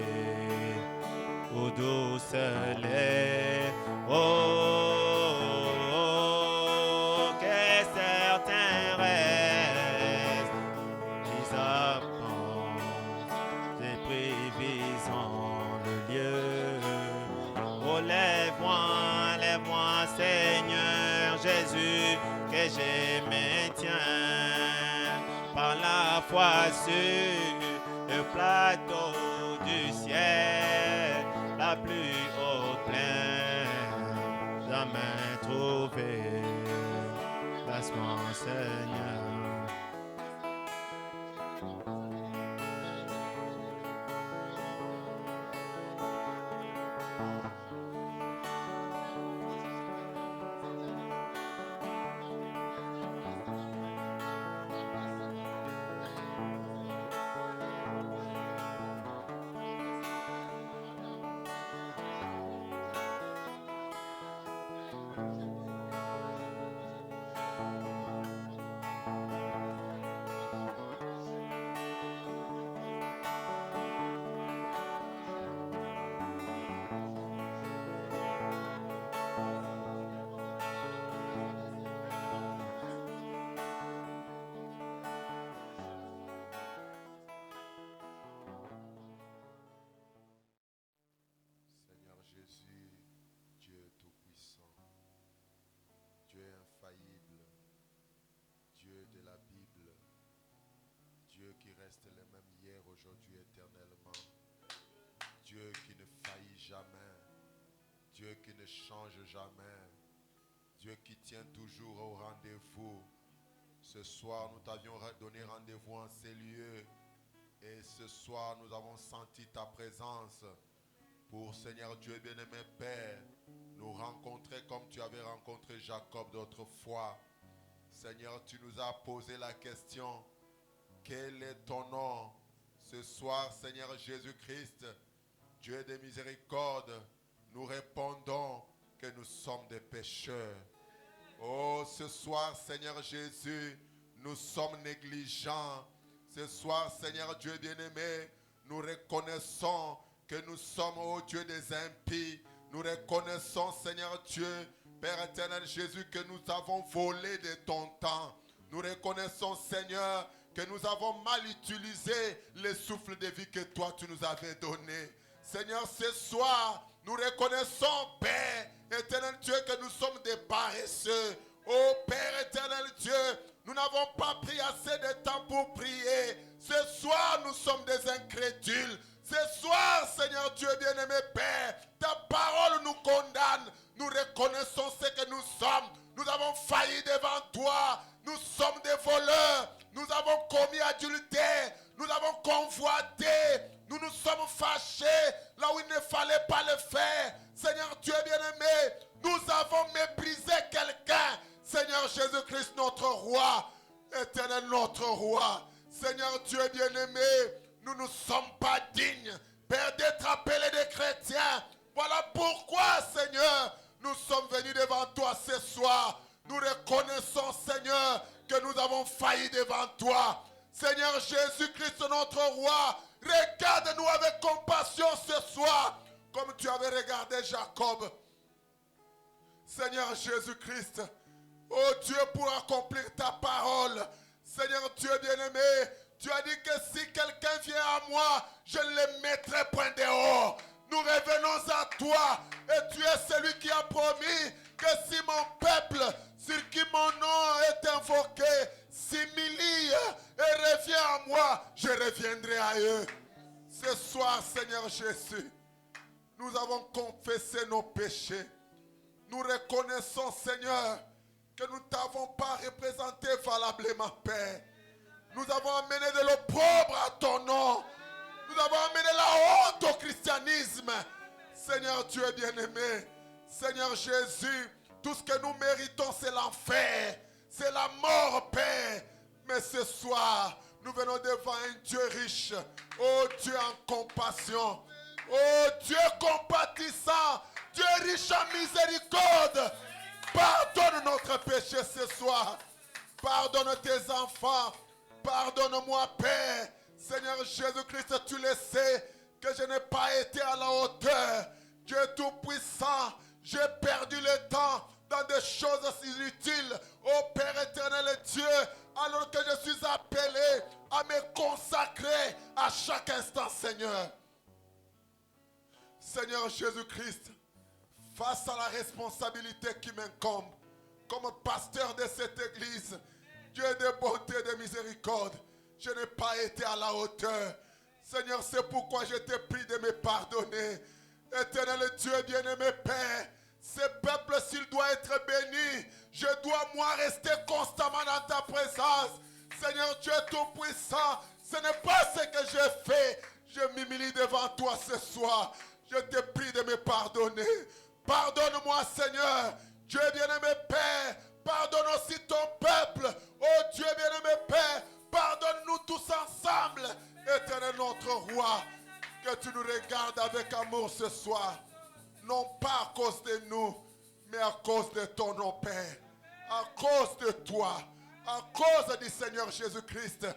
Speaker 2: au doux soleil. Oh, que certains restent, ils apprennent, j'ai pris visant le lieu. Oh, lève-moi, Seigneur Jésus, que je me tiens par la foi sur le plateau du ciel, la plus haute plaine, jamais trouvé. Passe-moi, Seigneur.
Speaker 1: Seigneur Jésus, Dieu Tout-Puissant, Dieu infaillible, Dieu de la Bible, Dieu qui reste le même hier, aujourd'hui, éternellement, Dieu qui ne faillit jamais, Dieu qui ne change jamais, Dieu qui tient toujours au rendez-vous. Ce soir, nous t'avions donné rendez-vous en ces lieux et ce soir, nous avons senti ta présence. Pour, Seigneur Dieu bien-aimé Père, nous rencontrer comme tu avais rencontré Jacob d'autrefois. Seigneur, tu nous as posé la question, quel est ton nom? Ce soir, Seigneur Jésus-Christ, Dieu des miséricordes, nous répondons que nous sommes des pécheurs. Oh, ce soir, Seigneur Jésus, nous sommes négligents. Ce soir, Seigneur Dieu bien-aimé, nous reconnaissons que nous sommes, ô Dieu des impies. Nous reconnaissons, Seigneur Dieu, Père éternel Jésus, que nous avons volé de ton temps. Nous reconnaissons, Seigneur, que nous avons mal utilisé le souffle de vie que toi tu nous avais donné. Seigneur, ce soir, nous reconnaissons, Père éternel Dieu, que nous sommes des paresseux. Ô Père éternel Dieu, nous n'avons pas pris assez de temps pour prier. Ce soir, nous sommes des incrédules. Ce soir, Seigneur Dieu bien-aimé Père, ta parole nous condamne. Nous reconnaissons ce que nous sommes. Nous avons failli devant toi. Nous sommes des voleurs. Nous avons commis adultère. Nous avons convoité. Nous nous sommes fâchés là où il ne fallait pas le faire. Seigneur Dieu bien-aimé, nous avons méprisé quelqu'un. Seigneur Jésus-Christ, notre roi, éternel notre roi. Seigneur Dieu bien-aimé, nous ne sommes pas dignes, Père, d'être appelés des chrétiens. Voilà pourquoi, Seigneur, nous sommes venus devant toi ce soir. Nous reconnaissons, Seigneur, que nous avons failli devant toi. Seigneur Jésus-Christ, notre roi, regarde-nous avec compassion ce soir. comme tu avais regardé Jacob. Seigneur Jésus-Christ, oh Dieu, pour accomplir ta parole, Seigneur Dieu bien-aimé, tu as dit que si quelqu'un vient à moi, je ne le mettrai point dehors. Nous revenons à toi et tu es celui qui a promis que si mon peuple, sur qui mon nom est invoqué, s'humilie et revient à moi, je reviendrai à eux. Ce soir, Seigneur Jésus, nous avons confessé nos péchés. Nous reconnaissons, Seigneur, que nous ne t'avons pas représenté valablement, Père. Nous avons amené de l'opprobre à ton nom. Nous avons amené la honte au christianisme. Seigneur Dieu bien-aimé, Seigneur Jésus, tout ce que nous méritons, c'est l'enfer. C'est la mort, Père. Mais ce soir, nous venons devant un Dieu riche. Oh Dieu en compassion. Oh Dieu compatissant. Dieu riche en miséricorde. Pardonne notre péché ce soir. Pardonne tes enfants. Pardonne-moi, Père. Seigneur Jésus-Christ, tu le sais que je n'ai pas été à la hauteur. Dieu Tout-Puissant, j'ai perdu le temps dans des choses inutiles. Ô Père éternel et Dieu, alors que je suis appelé à me consacrer à chaque instant, Seigneur. Seigneur Jésus-Christ, face à la responsabilité qui m'incombe, comme pasteur de cette église, Dieu de bonté et de miséricorde, je n'ai pas été à la hauteur. Seigneur, c'est pourquoi je te prie de me pardonner. Éternel Dieu bien-aimé Père, ce peuple, s'il doit être béni, je dois moi rester constamment dans ta présence. Seigneur Dieu Tout-Puissant, ce n'est pas ce que j'ai fait. Je m'humilie devant toi ce soir. Je te prie de me pardonner. Pardonne-moi, Seigneur. Dieu bien-aimé Père, pardonne aussi ton peuple. Oh Dieu bien-aimé Père, pardonne-nous tous ensemble. Éternel notre roi, que tu nous regardes avec amour ce soir. Non pas à cause de nous, mais à cause de ton nom, Père. À cause de toi. À cause du Seigneur Jésus-Christ.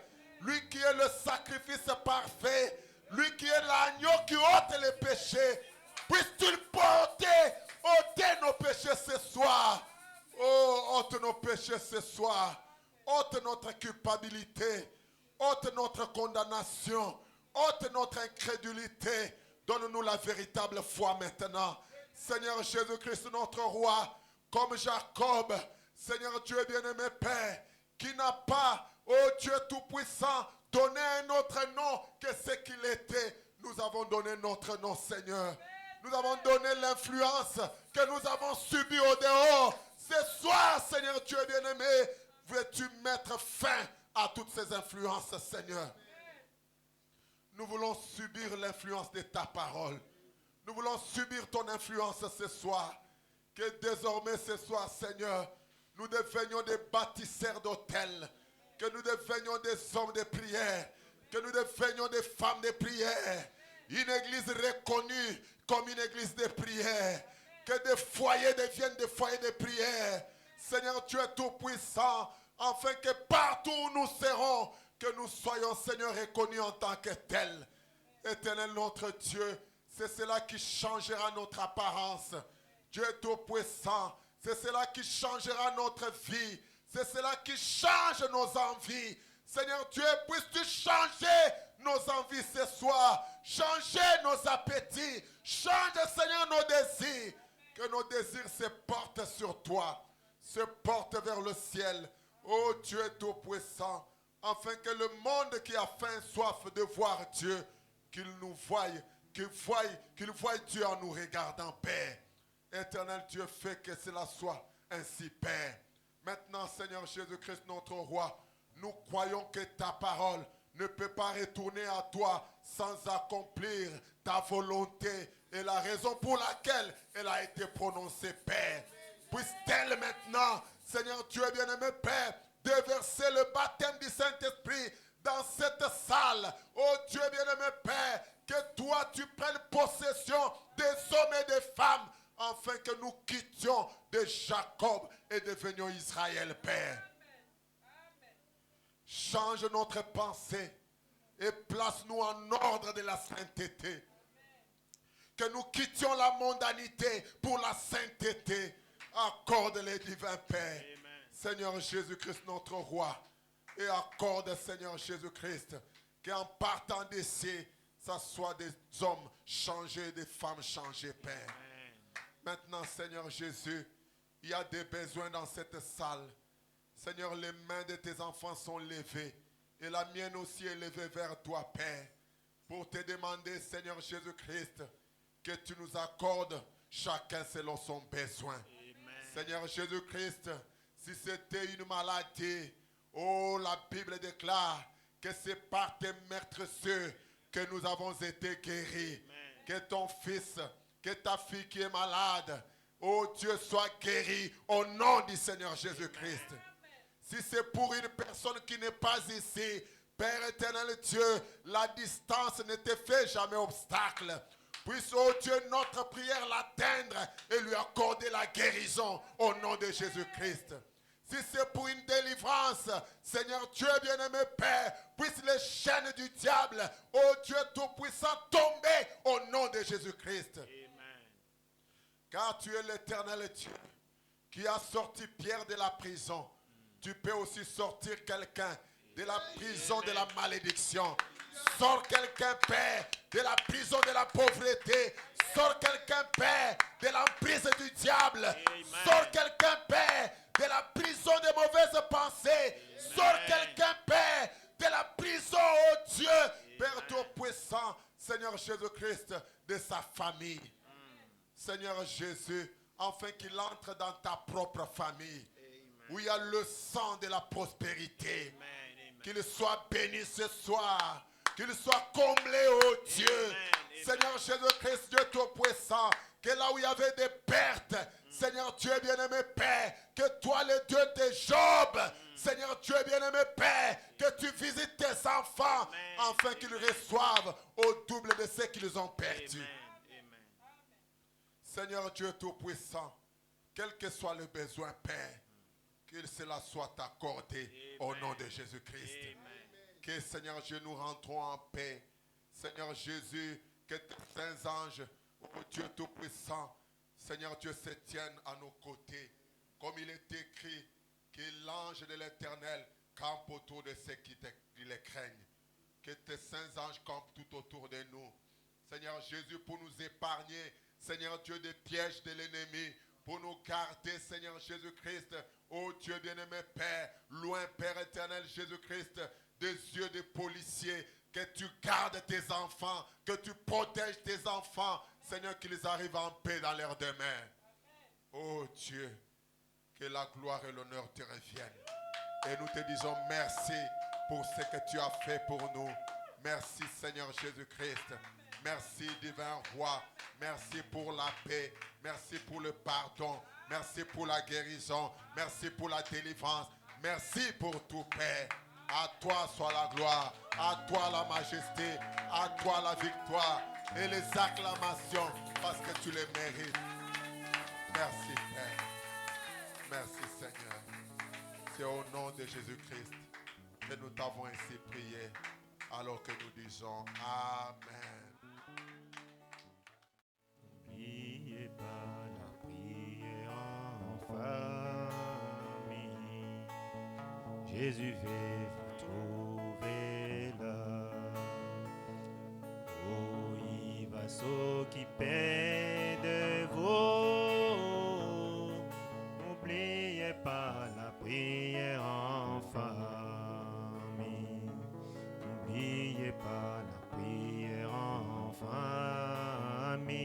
Speaker 1: Lui qui est le sacrifice parfait. Lui qui est l'agneau qui ôte les péchés. Puisses-tu ôter nos péchés ce soir. Oh, ôte nos péchés ce soir. Ôte notre culpabilité. Ôte notre condamnation. Ôte notre incrédulité. Donne-nous la véritable foi maintenant. Seigneur Jésus-Christ, notre roi, comme Jacob, Seigneur Dieu bien-aimé Père, qui n'a pas, oh Dieu Tout-Puissant, donné un autre nom que ce qu'il était. Nous avons donné notre nom, Seigneur. Nous avons donné l'influence que nous avons subie au dehors. Ce soir, Seigneur Dieu bien-aimé, veux-tu mettre fin à toutes ces influences, Seigneur? Nous voulons subir l'influence de ta parole. Nous voulons subir ton influence ce soir. Que désormais ce soir, Seigneur, nous devenions des bâtisseurs d'autels. Que nous devenions des hommes de prière. Que nous devenions des femmes de prière. Une église reconnue comme une église de prière. Que des foyers deviennent des foyers de prière. Seigneur, tu es tout puissant. Afin que partout où nous serons, que nous soyons, Seigneur, reconnus en tant que tels. Éternel notre Dieu, c'est cela qui changera notre apparence. Dieu tout-puissant, c'est cela qui changera notre vie. C'est cela qui change nos envies. Seigneur Dieu, puisses-tu changer nos envies ce soir. Changer nos appétits. Change, Seigneur, nos désirs. Que nos désirs se portent sur toi. Se portent vers le ciel. Oh Dieu tout-puissant. Afin que le monde qui a faim, soif de voir Dieu, qu'il nous voie, qu'il voie Dieu en nous regardant, Père. Éternel Dieu, fais que cela soit ainsi, Père. Maintenant, Seigneur Jésus-Christ, notre roi, nous croyons que ta parole ne peut pas retourner à toi sans accomplir ta volonté et la raison pour laquelle elle a été prononcée, Père. Puisse-t-elle maintenant, Seigneur Dieu bien-aimé, Père, déverser le baptême du Saint-Esprit dans cette salle. Oh Dieu bien-aimé Père, que toi tu prennes possession des hommes et des femmes afin que nous quittions de Jacob et devenions Israël, Père. Change notre pensée et place-nous en ordre de la sainteté. que nous quittions la mondanité pour la sainteté. Accorde les divins Père.
Speaker 2: Amen.
Speaker 1: Seigneur Jésus-Christ, notre roi. Et accorde, Seigneur Jésus-Christ, qu'en partant d'ici, ça soit des hommes changés, des femmes changées, Père.
Speaker 2: Amen.
Speaker 1: Maintenant, Seigneur Jésus, il y a des besoins dans cette salle. Seigneur, les mains de tes enfants sont levées. Et la mienne aussi est levée vers toi, Père. Pour te demander, Seigneur Jésus-Christ, que tu nous accordes chacun selon son besoin.
Speaker 2: Amen.
Speaker 1: Seigneur Jésus-Christ, si c'était une maladie, oh, la Bible déclare que c'est par tes meurtrissures que nous avons été guéris.
Speaker 2: Amen.
Speaker 1: Que ton fils, que ta fille qui est malade, oh Dieu, soit guéri au nom du Seigneur Jésus-Christ. Si c'est pour une personne qui n'est pas ici, Père éternel Dieu, la distance ne te fait jamais obstacle. Puisse, oh Dieu, notre prière l'atteindre et lui accorder la guérison au nom de Jésus-Christ. Si c'est pour une délivrance, Seigneur Dieu bien-aimé Père, puisse les chaînes du diable, oh Dieu tout-puissant, tomber au nom de Jésus-Christ.
Speaker 2: Amen.
Speaker 1: Car tu es l'éternel Dieu qui a sorti Pierre de la prison. Tu peux aussi sortir quelqu'un de la prison de la malédiction. Sors quelqu'un, Père, de la prison de la pauvreté. Sors quelqu'un, Père, de l'emprise du diable.
Speaker 2: Amen.
Speaker 1: Sors quelqu'un, Père, de la prison des mauvaises pensées. Sors quelqu'un, Père, de la prison, oh Dieu, Père Tout-Puissant, Seigneur Jésus-Christ, de sa famille. Seigneur Jésus, afin qu'il entre dans ta propre famille, où il y a le sang de la prospérité.
Speaker 2: Amen. Amen.
Speaker 1: Qu'il soit béni ce soir. Qu'il soit comblé, oh Dieu.
Speaker 2: Amen.
Speaker 1: Seigneur Jésus-Christ, Dieu Tout-Puissant, que là où il y avait des pertes, Seigneur Dieu bien-aimé Père, que toi le Dieu de Job, Seigneur Dieu bien-aimé Père, que tu visites tes enfants,
Speaker 2: Amen.
Speaker 1: afin qu'ils reçoivent au double de ce qu'ils ont perdu.
Speaker 2: Amen. Amen.
Speaker 1: Seigneur Dieu Tout-Puissant, quel que soit le besoin, Père, que cela soit accordé au nom de Jésus-Christ.
Speaker 2: Amen.
Speaker 1: Que Seigneur Dieu, nous rentrons en paix. Seigneur Jésus, que tes saints anges, oh Dieu Tout-Puissant, Seigneur Dieu, se tiennent à nos côtés. Comme il est écrit, que l'ange de l'Éternel campe autour de ceux qui les craignent. Que tes saints anges campent tout autour de nous. Seigneur Jésus, pour nous épargner, Seigneur Dieu, des pièges de l'ennemi. Pour nous garder, Seigneur Jésus-Christ, oh Dieu bien-aimé Père, loin, Père éternel Jésus-Christ, des yeux des policiers, que tu gardes tes enfants, que tu protèges tes enfants, Seigneur, qu'ils arrivent en paix dans leurs demeures. Oh Dieu, que la gloire et l'honneur te reviennent. Et nous te disons merci pour ce que tu as fait pour nous. Merci Seigneur Jésus-Christ. Merci divin roi. Merci pour la paix. Merci pour le pardon. Merci pour la guérison. Merci pour la délivrance. Merci pour tout, Père. À toi soit la gloire. À toi la majesté. À toi la victoire. Et les acclamations parce que tu les mérites. Merci, Père. Merci, Seigneur. C'est au nom de Jésus-Christ que nous t'avons ainsi prié. Alors que nous disons Amen.
Speaker 2: N'oubliez pas la prière en famille. Jésus veut vous trouver là. Oh, il va s'occuper de vous. N'oubliez pas la prière en famille. N'oubliez pas la prière en famille.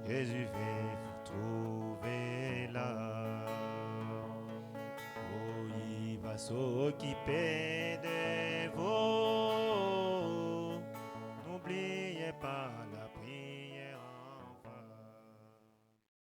Speaker 2: Jésus veut vous trouver là. Oh, il va s'occuper de vous. N'oubliez pas